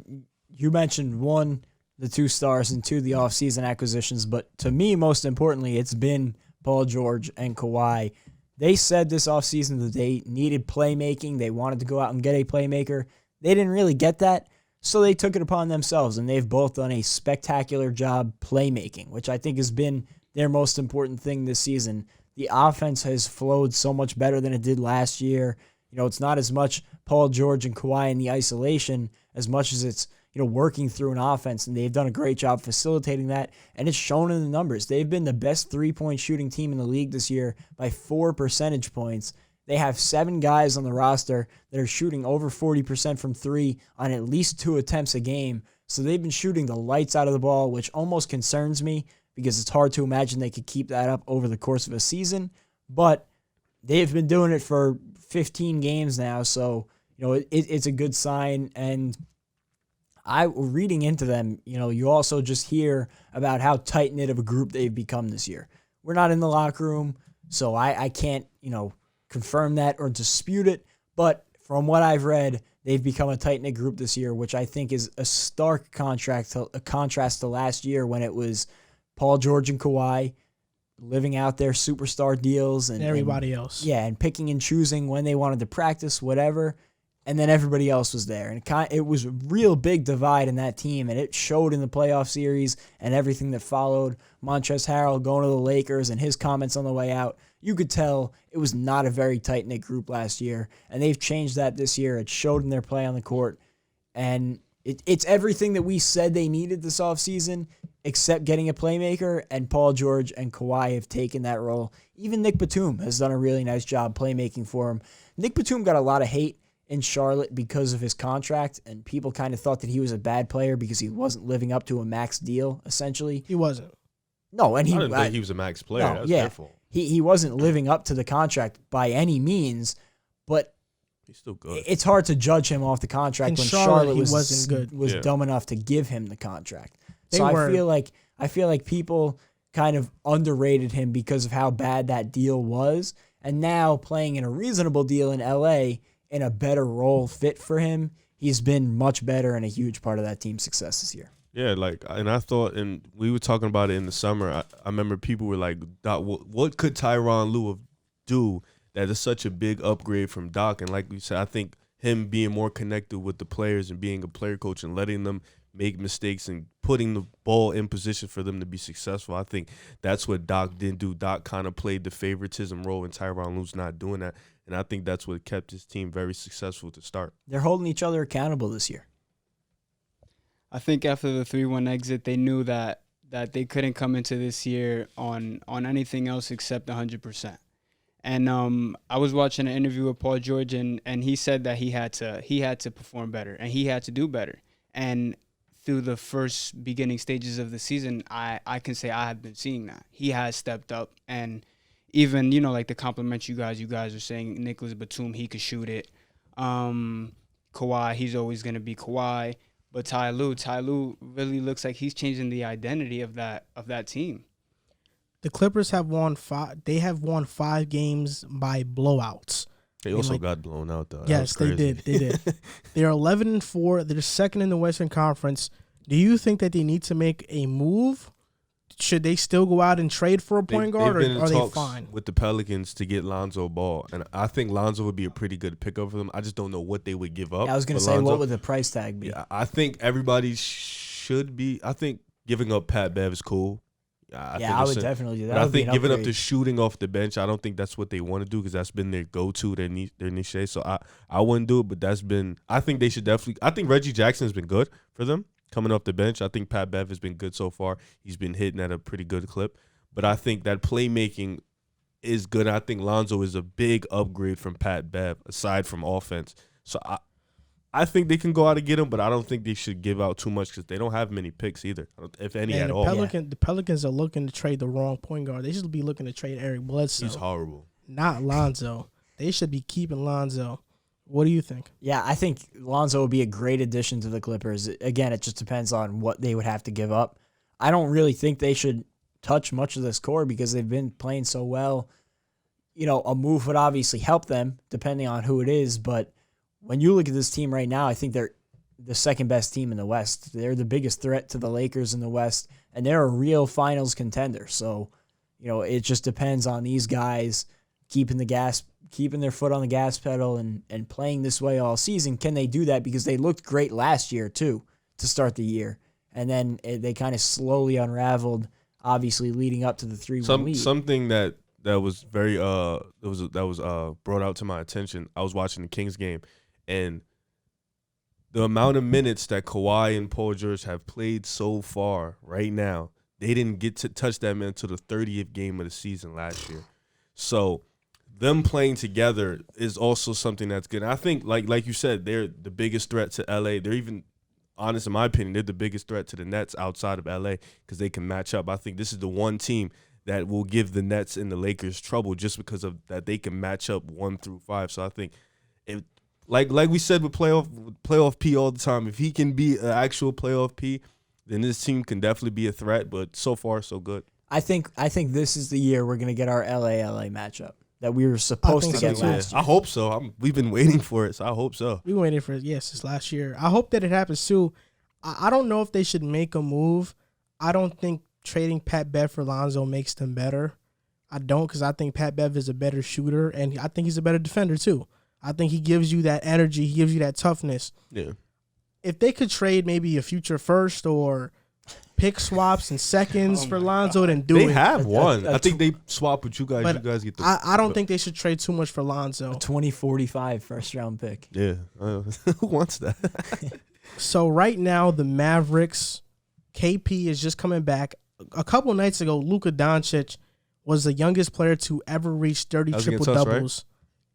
you mentioned one, the 2 stars, and 2, the offseason acquisitions. But to me, most importantly, it's been Paul George and Kawhi. They said this offseason that they needed playmaking. They wanted to go out and get a playmaker. They didn't really get that, so they took it upon themselves, and they've both done a spectacular job playmaking, which I think has been their most important thing this season. The offense has flowed so much better than it did last year. You know, it's not as much Paul George and Kawhi in the isolation as much as it's, you know, working through an offense, and they've done a great job facilitating that, and it's shown in the numbers. They've been the best 3-point shooting team in the league this year by 4 percentage points. They have 7 guys on the roster that are shooting over 40% from 3 on at least 2 attempts a game, so they've been shooting the lights out of the ball, which almost concerns me because it's hard to imagine they could keep that up over the course of a season, but they've been doing it for 15 games now, so, you know, it's a good sign. And reading into them, you know, you also just hear about how tight-knit of a group they've become this year. We're not in the locker room, so I can't, you know, confirm that or dispute it, but from what I've read, they've become a tight-knit group this year, which I think is a stark contrast to last year when it was Paul George and Kawhi living out their superstar deals and everybody else. Yeah, and picking and choosing when they wanted to practice, whatever. And then everybody else was there. And it was a real big divide in that team, and it showed in the playoff series and everything that followed. Montrezl Harrell going to the Lakers and his comments on the way out. You could tell it was not a very tight-knit group last year, and they've changed that this year. It showed in their play on the court. And it's everything that we said they needed this offseason, except getting a playmaker, and Paul George and Kawhi have taken that role. Even Nick Batum has done a really nice job playmaking for him. Nick Batum got a lot of hate in Charlotte because of his contract, and people kind of thought that he was a bad player because he wasn't living up to a max deal, essentially. He wasn't. No, and I didn't think he was a max player. No, That's yeah, their fault. He wasn't living up to the contract by any means, but he's still good. It's hard to judge him off the contract In when Charlotte, he was wasn't good. Was dumb enough to give him the contract. They So were. I feel like people kind of underrated him because of how bad that deal was, and now playing in a reasonable deal in LA in a better role fit for him, he's been much better and a huge part of that team's success this year. Yeah, and I thought, and we were talking about it in the summer. I remember people were like, Doc, what could Tyronn Lue do that is such a big upgrade from Doc? And like we said, I think him being more connected with the players and being a player coach and letting them make mistakes and putting the ball in position for them to be successful. I think that's what Doc didn't do. Doc kind of played the favoritism role, and Tyronn Lue's not doing that. And I think that's what kept his team very successful to start. They're holding each other accountable this year. I think after the 3-1 exit, they knew that they couldn't come into this year on anything else except 100%. And I was watching an interview with Paul George, and he said that he had to perform better and he had to do better. And through the first beginning stages of the season, I can say I have been seeing that. He has stepped up, and even, you know, like the compliment you guys are saying, Nicholas Batum, he could shoot it. Kawhi, he's always going to be Kawhi. But Ty Lue really looks like he's changing the identity of that team. The Clippers have won 5. They have won 5 games by blowouts. They also got blown out, though. Yes, they did. They did. They're 11-4. They're second in the Western Conference. Do you think that they need to make a move should they still go out and trade for a point guard, or they've been in are they talks fine? with the Pelicans to get Lonzo Ball, and I think Lonzo would be a pretty good pickup for them. I just don't know what they would give up. Yeah, I was going to for say, Lonzo. what would the price tag be? Yeah, I think everybody should be. I think giving up Pat Bev is cool. I would definitely do that. But I think giving up the shooting off the bench, I don't think that's what they want to do because that's been their go-to, their niche. So I wouldn't do it, but that's been. I think they should definitely. I think Reggie Jackson has been good for them coming off the bench. I think Pat Bev has been good so far. He's been hitting at a pretty good clip. But I think that playmaking is good. I think Lonzo is a big upgrade from Pat Bev aside from offense. So I think they can go out and get him, but I don't think they should give out too much because they don't have many picks either, if any at all. The Pelicans are looking to trade the wrong point guard. They should be looking to trade Eric Bledsoe. He's horrible. Not Lonzo. They should be keeping Lonzo. What do you think? Yeah, I think Lonzo would be a great addition to the Clippers. Again, it just depends on what they would have to give up. I don't really think they should touch much of this core because they've been playing so well. You know, a move would obviously help them depending on who it is, but when you look at this team right now, I think they're the second best team in the West. They're the biggest threat to the Lakers in the West, and they're a real finals contender. So, you know, it just depends on these guys keeping their foot on the gas pedal and playing this way all season. Can they do that? Because they looked great last year too to start the year, and then they kind of slowly unraveled, obviously leading up to the 3-1 lead. Something that was very that was brought out to my attention. I was watching the Kings game. And the amount of minutes that Kawhi and Paul George have played so far right now, they didn't get to touch that man until the 30th game of the season last year. So them playing together is also something that's good. And I think, like you said, they're the biggest threat to L.A. They're even, honest in my opinion, they're the biggest threat to the Nets outside of L.A. because they can match up. I think this is the one team that will give the Nets and the Lakers trouble just because of that they can match up 1 through 5. So I think if Like we said with playoff P all the time, if he can be an actual playoff P, then this team can definitely be a threat. But so far, so good. I think this is the year we're gonna get our LA matchup that we were supposed to get last year. I hope so. We've been waiting for it, so I hope so. We were waiting for it, since last year. I hope that it happens too. I don't know if they should make a move. I don't think trading Pat Bev for Lonzo makes them better. I don't, because I think Pat Bev is a better shooter, and I think he's a better defender too. I think he gives you that energy. He gives you that toughness. Yeah. If they could trade maybe a future first or pick swaps and seconds for Lonzo, then do it. They have one. I think they swap with you guys. But you guys get the. I don't think they should trade too much for Lonzo. A 2045 first-round pick. Yeah. Who wants that? So right now, the Mavericks, KP is just coming back. A couple nights ago, Luka Doncic was the youngest player to ever reach 30 triple-doubles.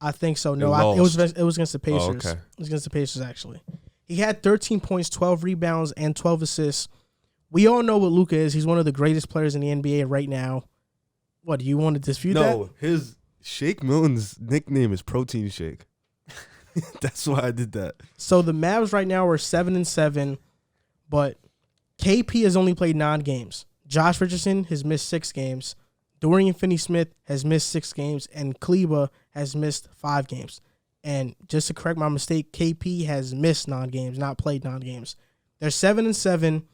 I think so. No, it was against the Pacers. Oh, okay. It was against the Pacers, actually. He had 13 points, 12 rebounds, and 12 assists. We all know what Luka is. He's one of the greatest players in the NBA right now. What, do you want to dispute that? No, his Shake Milton's nickname is Protein Shake. That's why I did that. So the Mavs right now are 7-7, but KP has only played 9 games. Josh Richardson has missed 6 games. Dorian Finney-Smith has missed 6 games, and Kleba has missed 5 games. And just to correct my mistake, KP has missed 9 games, not played 9 games. They're 7-7.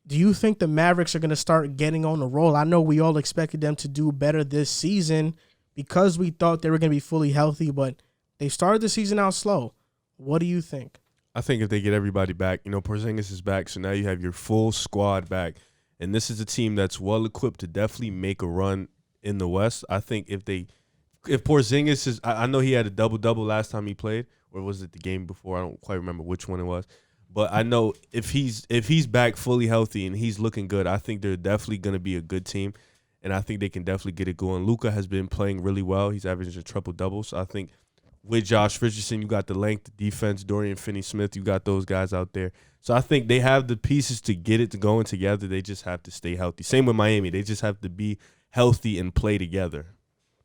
Do you think the Mavericks are going to start getting on the roll? I know we all expected them to do better this season because we thought they were going to be fully healthy, but they started the season out slow. What do you think? I think if they get everybody back, Porzingis is back, so now you have your full squad back. And this is a team that's well equipped to definitely make a run in the West. I think if Porzingis is, I know he had a double-double last time he played, or was it the game before? I don't quite remember which one it was. But I know if he's back fully healthy and he's looking good, I think they're definitely going to be a good team. And I think they can definitely get it going. Luka has been playing really well. He's averaging a triple-double. So I think with Josh Richardson, you got the length, the defense, Dorian Finney-Smith, you got those guys out there. So I think they have the pieces to get it to going together. They just have to stay healthy. Same with Miami. They just have to be healthy and play together.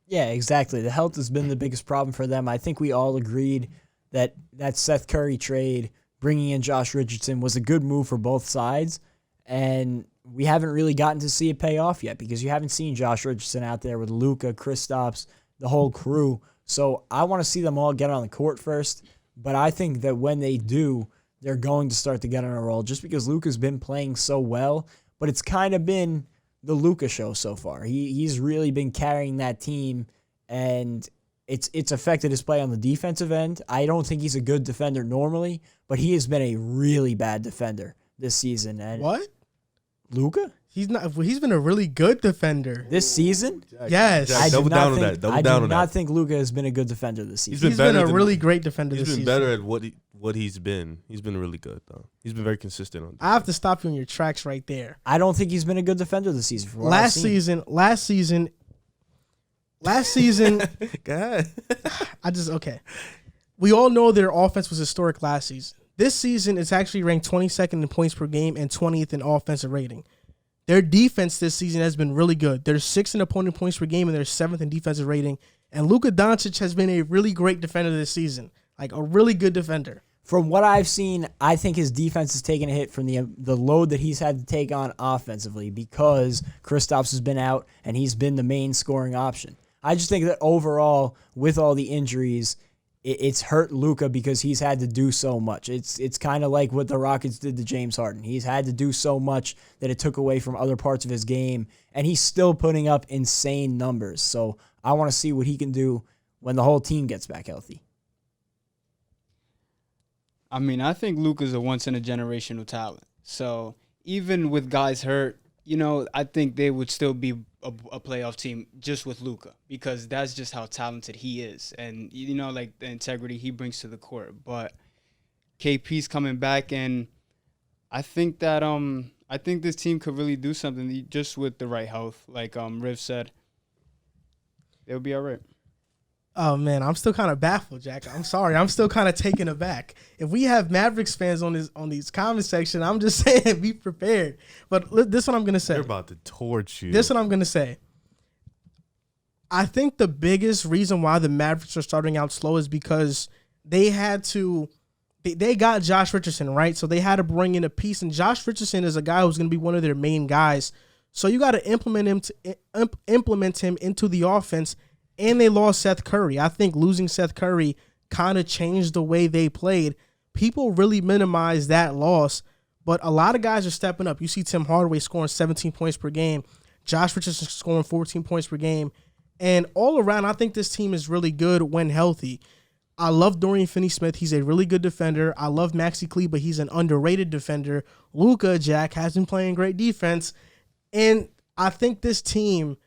Yeah, exactly. The health has been the biggest problem for them. I think we all agreed that Seth Curry trade, bringing in Josh Richardson, was a good move for both sides. And we haven't really gotten to see it pay off yet because you haven't seen Josh Richardson out there with Luka, Kristaps, the whole crew. So I want to see them all get on the court first. But I think that when they do, they're going to start to get on a roll just because Luka's been playing so well. but it's kind of been the Luka show so far. He's really been carrying that team, and it's affected his play on the defensive end. I don't think he's a good defender normally, but he has been a really bad defender this season. And What? Luka? He's not. He's been a really good defender. This season? Yes. Jack, double down on that. Double down on that. I do not think Luka has been a good defender this season. He's been a really great defender this He's been season. better at what he's been. He's been really good, though. He's been very consistent on defense. I have to stop you in your tracks right there. I don't think he's been a good defender this season. From what I've Last seen. season, God. okay. We all know their offense was historic last season. This season, it's actually ranked 22nd in points per game and 20th in offensive rating. Their defense this season has been really good. They're 6th in opponent points per game and they're 7th in defensive rating. And Luka Doncic has been a really great defender this season, like a really good defender. From what I've seen, I think his defense has taken a hit from the load that he's had to take on offensively because Kristaps has been out and he's been the main scoring option. I just think that overall, with all the injuries, it's hurt Luka because he's had to do so much. It's kind of like what the Rockets did to James Harden. He's had to do so much that it took away from other parts of his game, and he's still putting up insane numbers. So I want to see what he can do when the whole team gets back healthy. I mean, I think Luka's a once-in-a-generational talent. So even with guys hurt, I think they would still be a playoff team just with Luka because that's just how talented he is. And, like the integrity he brings to the court. But KP's coming back, and I think that I think this team could really do something just with the right health. Like Riv said, they'll be all right. Oh, man, I'm still kind of baffled, Jack. I'm sorry. I'm still kind of taken aback. If we have Mavericks fans on these comment section, I'm just saying be prepared. But this is what I'm going to say. They're about to torch you. This is what I'm going to say. I think the biggest reason why the Mavericks are starting out slow is because they had to they got Josh Richardson, right? So they had to bring in a piece, and Josh Richardson is a guy who's going to be one of their main guys. So you got to implement him into the offense. And they lost Seth Curry. I think losing Seth Curry kind of changed the way they played. People really minimize that loss, but a lot of guys are stepping up. You see Tim Hardaway scoring 17 points per game, Josh Richardson scoring 14 points per game, and all around, I think this team is really good when healthy. I love Dorian Finney-Smith. He's a really good defender. I love Maxi Kleber. He's an underrated defender. Luka, Jack, has been playing great defense, and I think this team,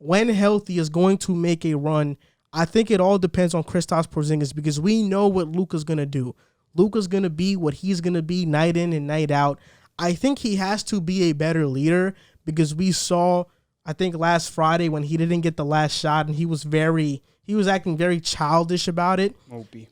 when healthy, is going to make a run. I think it all depends on Kristaps Porzingis because we know what Luka's going to do. Luka's going to be what he's going to be night in and night out. I think he has to be a better leader because we saw, I think last Friday when he didn't get the last shot and he was acting very childish about it. Mopey.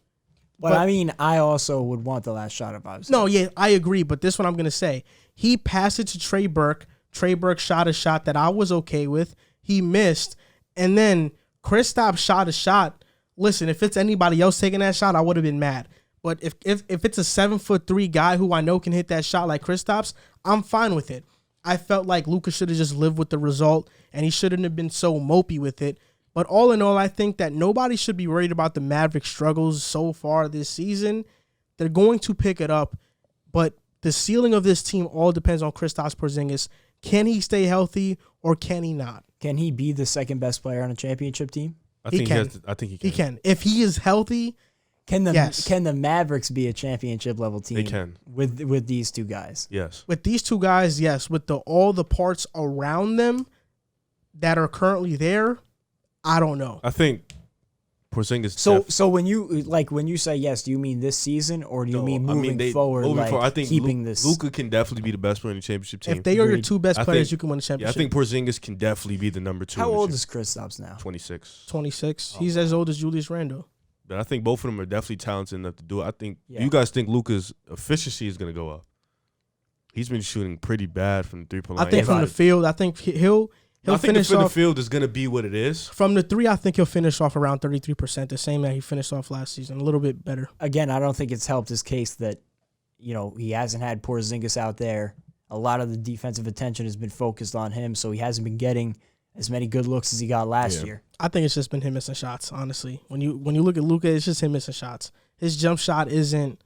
But I mean, I also would want the last shot if I was. No, yeah, I agree. But this is what I'm going to say. He passed it to Trey Burke. Trey Burke shot a shot that I was okay with. He missed, and then Kristaps shot a shot. Listen, if it's anybody else taking that shot, I would have been mad. But if it's a 7'3" guy who I know can hit that shot like Kristaps, I'm fine with it. I felt like Luka should have just lived with the result, and he shouldn't have been so mopey with it. But all in all, I think that nobody should be worried about the Mavericks' struggles so far this season. They're going to pick it up, but the ceiling of this team all depends on Kristaps Porzingis. Can he stay healthy or can he not? Can he be the second best player on a championship team? I think he can. He can. If he is healthy, can yes. the Mavericks be a championship level team? They can. With these two guys. Yes. With these two guys, yes. With all the parts around them that are currently there, I don't know. I think Porzingis. So when you say yes, do you mean this season or do you mean moving forward? I think keeping this. Luka can definitely be the best player in the championship team. If they are your two best players, you can win the championship. Yeah, I think Porzingis can definitely be the number 2. How old is Kristaps now? 26. 26. He's as old as Julius Randle. But I think both of them are definitely talented enough to do it. I think you guys think Luka's efficiency is going to go up. He's been shooting pretty bad from the three-point line. I think from the field, I think he'll finish off. The field is going to be what it is. From the 3, I think he'll finish off around 33%, the same that he finished off last season, a little bit better. Again, I don't think it's helped his case that, he hasn't had Porzingis out there. A lot of the defensive attention has been focused on him, so he hasn't been getting as many good looks as he got last year. I think it's just been him missing shots, honestly. When you look at Luka, it's just him missing shots. His jump shot he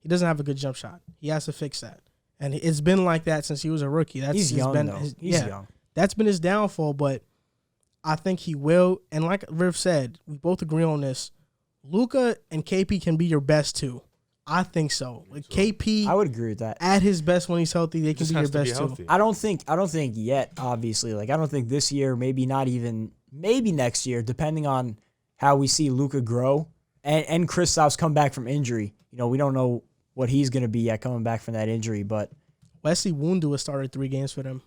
doesn't have a good jump shot. He has to fix that. And it's been like that since he was a rookie. He's young, though. He's young. That's been his downfall, but I think he will. And like Riv said, we both agree on this. Luka and KP can be your best two. I think so. Like KP, I would agree with that. At his best when he's healthy, they can be your best two. I don't think yet, obviously. Like I don't think this year, maybe not even, maybe next year, depending on how we see Luka grow and Kristaps come back from injury. You know, we don't know what he's going to be yet coming back from that injury, but Wesley Wundu has started 3 games for them.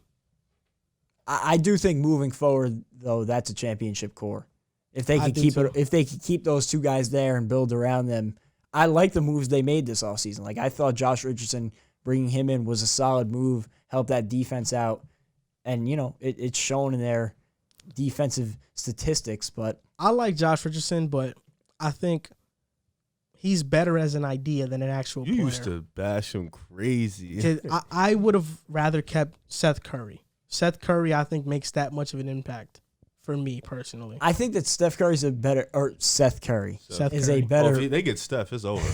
I do think moving forward, though, that's a championship core. If they could keep those two guys there and build around them, I like the moves they made this offseason. Like I thought Josh Richardson bringing him in was a solid move, helped that defense out, and you know it's shown in their defensive statistics. But I like Josh Richardson, but I think he's better as an idea than an actual player. You used to bash him crazy. I would have rather kept Seth Curry. Seth Curry, I think, makes that much of an impact for me personally. I think that Seth Curry is a better if they get Steph, it's over.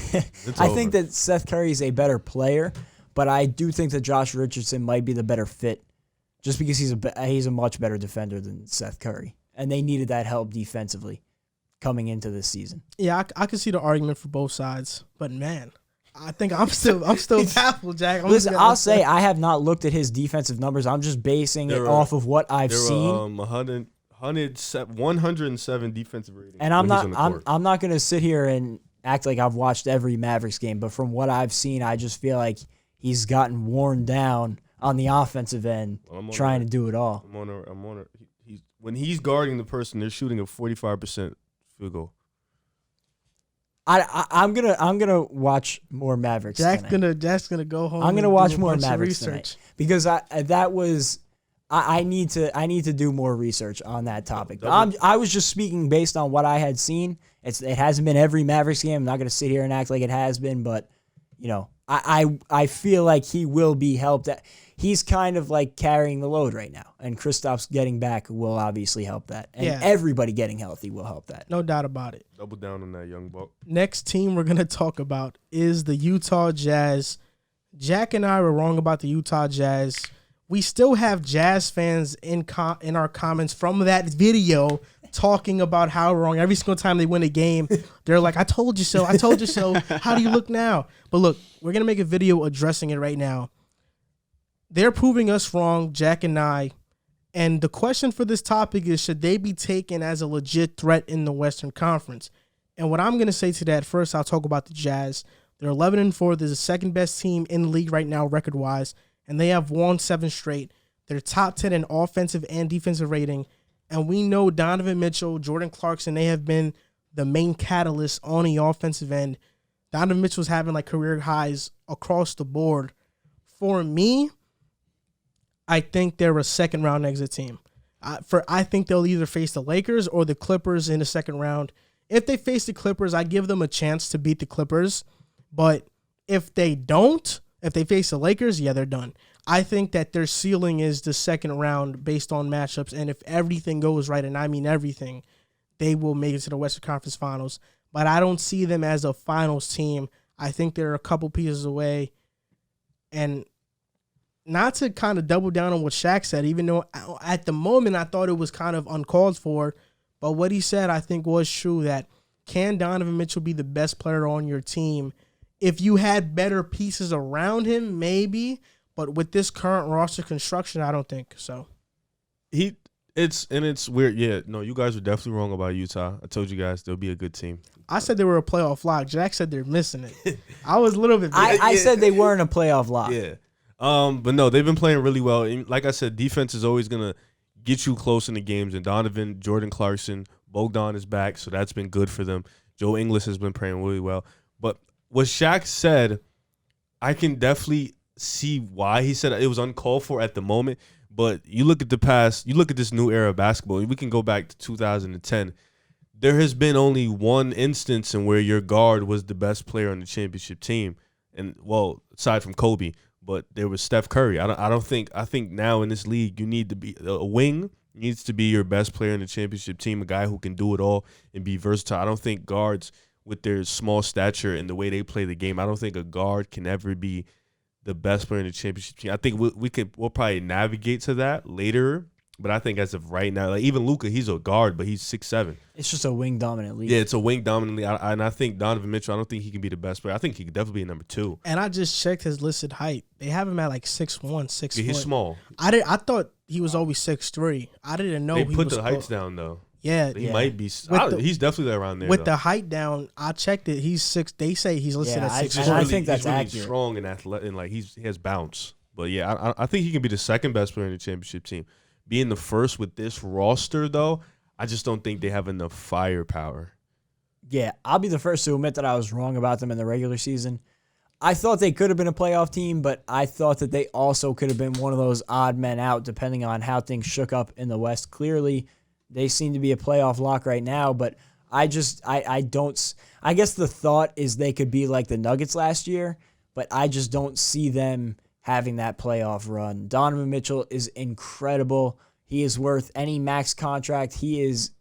I think that Seth Curry is a better player, but I do think that Josh Richardson might be the better fit, just because he's a much better defender than Seth Curry, and they needed that help defensively coming into this season. Yeah, I can see the argument for both sides, but man, I think I'm still baffled, Jack. Listen, I'll say I have not looked at his defensive numbers. I'm just basing it off of what I've seen. 107 defensive ratings. And I'm not going to sit here and act like I've watched every Mavericks game, but from what I've seen, I just feel like he's gotten worn down on the offensive end, trying to do it all. When he's guarding the person, they're shooting a 45% field goal. I'm gonna watch more Mavericks. Jack's gonna go home. I'm gonna watch more Mavericks tonight because I need to do more research on that topic. I was just speaking based on what I had seen. It hasn't been every Mavericks game. I'm not gonna sit here and act like it has been, but you know, I feel like he will be helped. He's kind of like carrying the load right now, and Kristaps getting back will obviously help that, and everybody getting healthy will help that. No doubt about it. Double down on that young buck. Next team we're gonna talk about is the Utah Jazz. Jack and I were wrong about the Utah Jazz. We still have Jazz fans in our comments from that video talking about how wrong. Every single time they win a game, they're like, I told you so. I told you so. How do you look now? But look, we're going to make a video addressing it right now. They're proving us wrong, Jack and I. And the question for this topic is, should they be taken as a legit threat in the Western Conference? And what I'm going to say to that, first, I'll talk about the Jazz. They're 11-4. They're the second best team in the league right now, record-wise. And they have won 7 straight. They're top 10 in offensive and defensive rating. And we know Donovan Mitchell, Jordan Clarkson, they have been the main catalyst on the offensive end. Donovan Mitchell's having like career highs across the board. For me, I think they're a second-round exit team. I think they'll either face the Lakers or the Clippers in the second round. If they face the Clippers, I give them a chance to beat the Clippers. But if they don't, if they face the Lakers, yeah, they're done. I think that their ceiling is the second round based on matchups, and if everything goes right, and I mean everything, they will make it to the Western Conference Finals. But I don't see them as a finals team. I think they're a couple pieces away. And not to kind of double down on what Shaq said, even though at the moment I thought it was kind of uncalled for, but what he said I think was true, that can Donovan Mitchell be the best player on your team? If you had better pieces around him, maybe. But with this current roster construction, I don't think so. It's weird. Yeah, no, you guys are definitely wrong about Utah. I told you guys they'll be a good team. I said they were a playoff lock. Jack said they're missing it. I was a little bit. I said they weren't a playoff lock. Yeah. But no, they've been playing really well. And like I said, defense is always gonna get you close in the games. And Donovan, Jordan Clarkson, Bogdan is back, so that's been good for them. Joe Ingles has been playing really well. But what Shaq said, I can definitely see why he said it was uncalled for at the moment. But you look at the past, you look at this new era of basketball, we can go back to 2010. There has been only one instance in where your guard was the best player on the championship team. And, well, aside from Kobe, but there was Steph Curry. I think now in this league, you need to be a wing needs to be your best player in the championship team, a guy who can do it all and be versatile. I don't think guards with their small stature and the way they play the game, I don't think a guard can ever be the best player in the championship team. I think we'll probably navigate to that later. But I think as of right now, like even Luka, he's a guard, but he's 6'7". It's just a wing dominant league. Yeah, it's a wing dominant league. And I think Donovan Mitchell, I don't think he can be the best player. I think he could definitely be number 2. And I just checked his listed height. They have him at like 6'1", 6 Yeah, he's foot. small. I thought he was always 6'3". I didn't know They he put was the heights down though. Yeah, He might be. the- He's definitely around there. with though. the height down, I checked it. He's 6. They say he's listed Yeah, at I- 6 and foot. I think that's he's really accurate. strong and athletic, and like he has bounce. But yeah, I think he can be the second best player in the championship team. Being the first with this roster, though, I just don't think they have enough firepower. Yeah, I'll be the first to admit that I was wrong about them in the regular season. I thought they could have been a playoff team, but I thought that they also could have been one of those odd men out depending on how things shook up in the West. Clearly, they seem to be a playoff lock right now, but I guess the thought is they could be like the Nuggets last year, but I just don't see them having that playoff run. Donovan Mitchell is incredible. He is worth any max contract. He's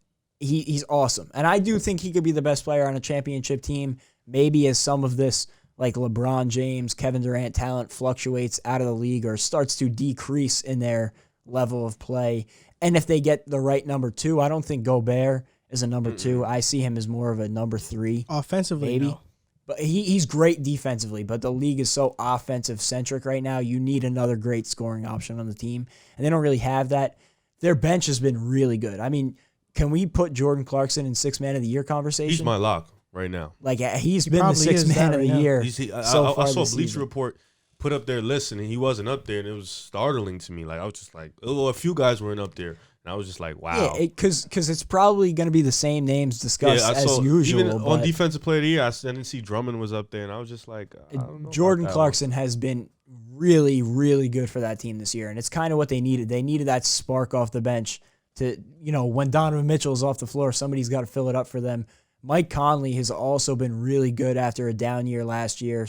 awesome. And I do think he could be the best player on a championship team, maybe as some of this like LeBron James, Kevin Durant talent fluctuates out of the league or starts to decrease in their level of play. And if they get the right number 2, I don't think Gobert is a number 2. I see him as more of a number 3. Offensively, maybe. no. But he's great defensively, but the league is so offensive-centric right now. You need another great scoring option on the team, and they don't really have that. Their bench has been really good. I mean, can we put Jordan Clarkson in 6th Man of the Year conversation? He's my lock right now. Like, he's He been the probably 6th is Man that of the right now. year I far saw this Bleacher season. Report put up their list, and he wasn't up there, and it was startling to me. Like I was just like, oh, a few guys weren't up there, and I was just like, wow. Yeah, because it's probably going to be the same names discussed I as saw, usual. even on but Defensive Player of the Year, I didn't see Drummond was up there, and I was just like, I don't know. Jordan about that Clarkson has been really, really good for that team this year, and it's kind of what they needed. They needed that spark off the bench to, when Donovan Mitchell's off the floor, somebody's got to fill it up for them. Mike Conley has also been really good after a down year last year,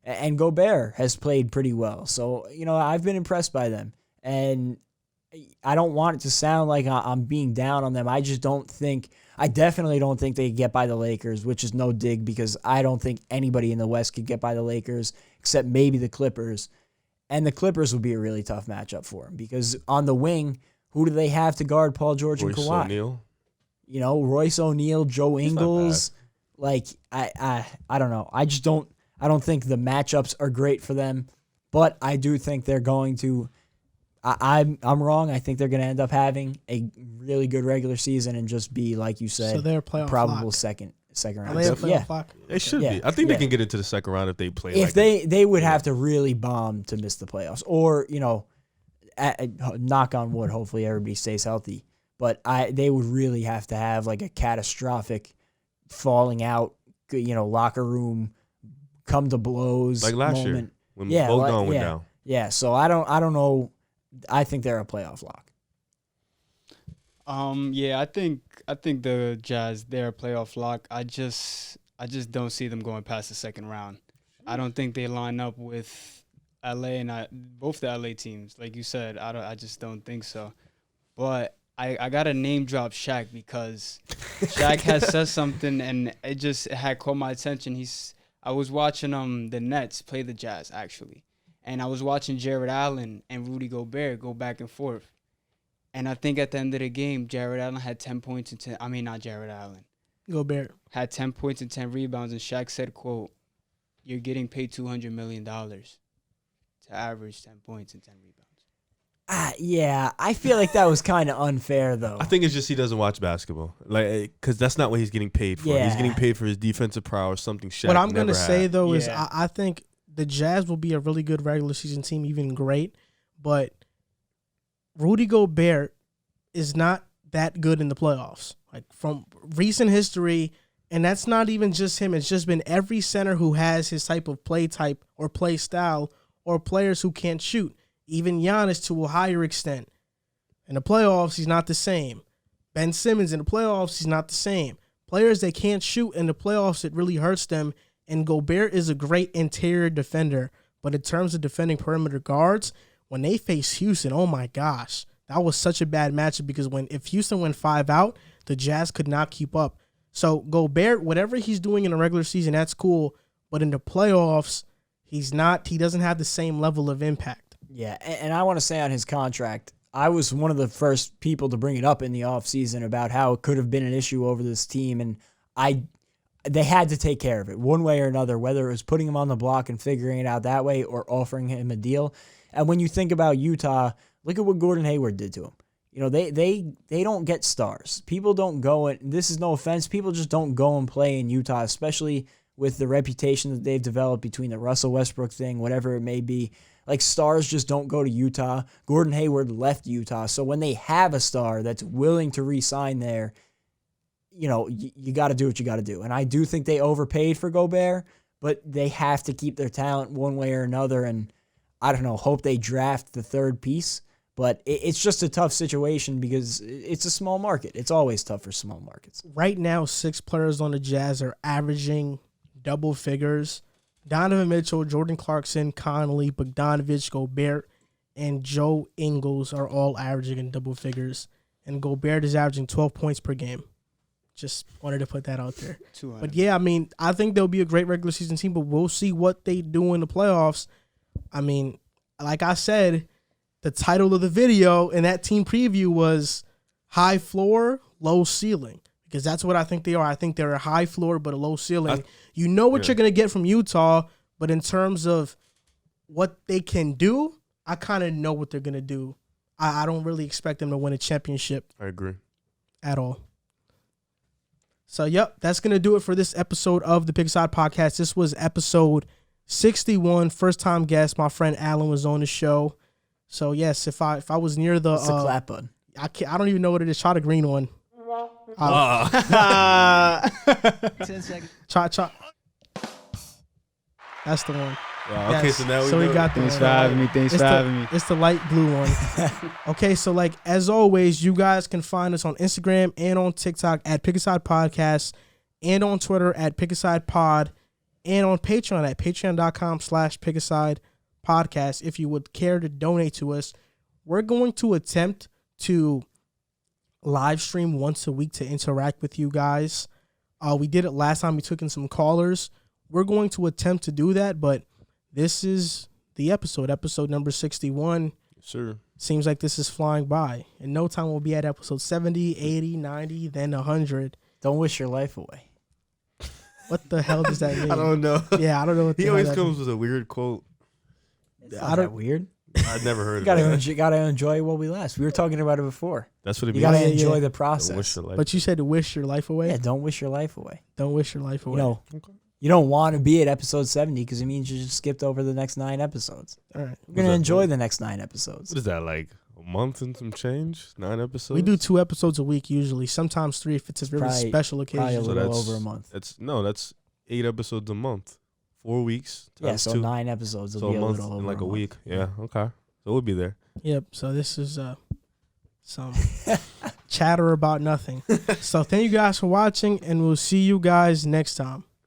and Gobert has played pretty well. So, I've been impressed by them, and I don't want it to sound like I'm being down on them. I definitely don't think they get by the Lakers, which is no dig because I don't think anybody in the West could get by the Lakers except maybe the Clippers. And the Clippers would be a really tough matchup for them because on the wing, who do they have to guard Paul George and Royce Kawhi? O'Neal. Royce O'Neal, Joe Ingles. Like, I don't know. I don't think the matchups are great for them, but I do think they're going to. I'm wrong. I think they're going to end up having a really good regular season and just be, like you said, So they're a playoff probable lock. second Are round. they a So, playoff yeah. lock? They should Yeah, be. I think yeah. they can get into the second round if they play. If they would have to really bomb to miss the playoffs, or knock on wood, hopefully everybody stays healthy. But they would really have to have like a catastrophic falling out, locker room, come to blows like last year moment. when Yeah, Bogdan went down. Yeah, so I don't know. I think they're a playoff lock. Yeah, I think the Jazz, they're a playoff lock. I just don't see them going past the second round. I don't think they line up with LA and both the LA teams. Like you said, I just don't think so. But I got to name drop Shaq because Shaq has said something and it had caught my attention. I was watching the Nets play the Jazz actually. And I was watching Jared Allen and Rudy Gobert go back and forth. And I think at the end of the game, Jared Allen had 10 points and 10. I mean, not Jared Allen. Gobert Had 10 points and 10 rebounds. And Shaq said, quote, "You're getting paid $200 million to average 10 points and 10 rebounds." Yeah, I feel like that was kind of unfair, though. I think it's just he doesn't watch basketball, like because that's not what he's getting paid for. Yeah. He's getting paid for his defensive prowess, something Shaq What I'm never gonna say had. though is Yeah. I think the Jazz will be a really good regular season team, even great, but Rudy Gobert is not that good in the playoffs. Like from recent history, and that's not even just him. It's just been every center who has his type or play style or players who can't shoot. Even Giannis to a higher extent. In the playoffs, he's not the same. Ben Simmons in the playoffs, he's not the same. Players that can't shoot in the playoffs, it really hurts them. And Gobert is a great interior defender. But in terms of defending perimeter guards, when they face Houston, oh my gosh, that was such a bad matchup because if Houston went 5 out, the Jazz could not keep up. So Gobert, whatever he's doing in the regular season, that's cool. But in the playoffs, He's not. He doesn't have the same level of impact. Yeah, and I want to say on his contract, I was one of the first people to bring it up in the offseason about how it could have been an issue over this team, and they had to take care of it one way or another, whether it was putting him on the block and figuring it out that way or offering him a deal. And when you think about Utah, look at what Gordon Hayward did to him. You know, they don't get stars. People don't go, and this is no offense, people just don't go and play in Utah, especially with the reputation that they've developed between the Russell Westbrook thing, whatever it may be. Like, stars just don't go to Utah. Gordon Hayward left Utah. So when they have a star that's willing to re-sign there, you know, you got to do what you got to do. And I do think they overpaid for Gobert, but they have to keep their talent one way or another. And I don't know, hope they draft the third piece. But it's just a tough situation because it's a small market. It's always tough for small markets. Right now, 6 players on the Jazz are averaging double figures. Donovan Mitchell, Jordan Clarkson, Conley, Bogdanovich, Gobert, and Joe Ingles are all averaging in double figures. And Gobert is averaging 12 points per game. Just wanted to put that out there. But yeah, I mean, I think they'll be a great regular season team, but we'll see what they do in the playoffs. I mean, like I said, the title of the video and that team preview was high floor, low ceiling, because that's what I think they are. I think they're a high floor but a low ceiling. You know what you're going to get from Utah, but in terms of what they can do, I kind of know what they're going to do. I don't really expect them to win a championship. I agree. At all. So, yep, that's going to do it for this episode of the Pigside Podcast. This was episode 61. First-time guest. My friend Alan was on the show. So, yes, if I was near the... It's the clap button. I don't even know what it is. Try the green one. 10 seconds. Try. That's the one. Wow, okay, so now we got the Thanks for having me. Thanks for having me. It's the light blue one. Okay, so like as always, you guys can find us on Instagram and on TikTok at Pigside Podcast, and on Twitter at Pigside Pod, and on Patreon at patreon.com/Pigside Podcast. If you would care to donate to us, we're going to attempt to live stream once a week to interact with you guys. We did it last time. We took in some callers. We're going to attempt to do that, but this is the episode number 61. Sure. Seems like this is flying by. In no time, we'll be at episode 70, 80, 90, then 100. Don't wish your life away. What the hell does that mean? I don't know. Yeah, I don't know what the He hell always that comes means. with a weird quote. It's not that weird. I've never heard You of it. gotta enjoy what we last. We were talking about it before. That's what it You means. gotta Yeah, enjoy yeah. the Wish process. your life. But you said to wish your life away? Yeah, don't wish your life away. Don't wish your life away. You don't want to be at episode 70 because it means you just skipped over the next 9 episodes. All right. We're gonna enjoy the next 9 episodes. What is that, like a month and some change? 9 episodes? We do 2 episodes a week usually, sometimes 3 if it's a really Probably- special Probably a occasion. little that's- over a month. That's 8 episodes a month. 4 weeks. Yeah, times so 2. 9 episodes will So be a a month little over and like a month. week. Yeah, okay. So we'll be there. Yep. So this is some chatter about nothing. So thank you guys for watching, and we'll see you guys next time.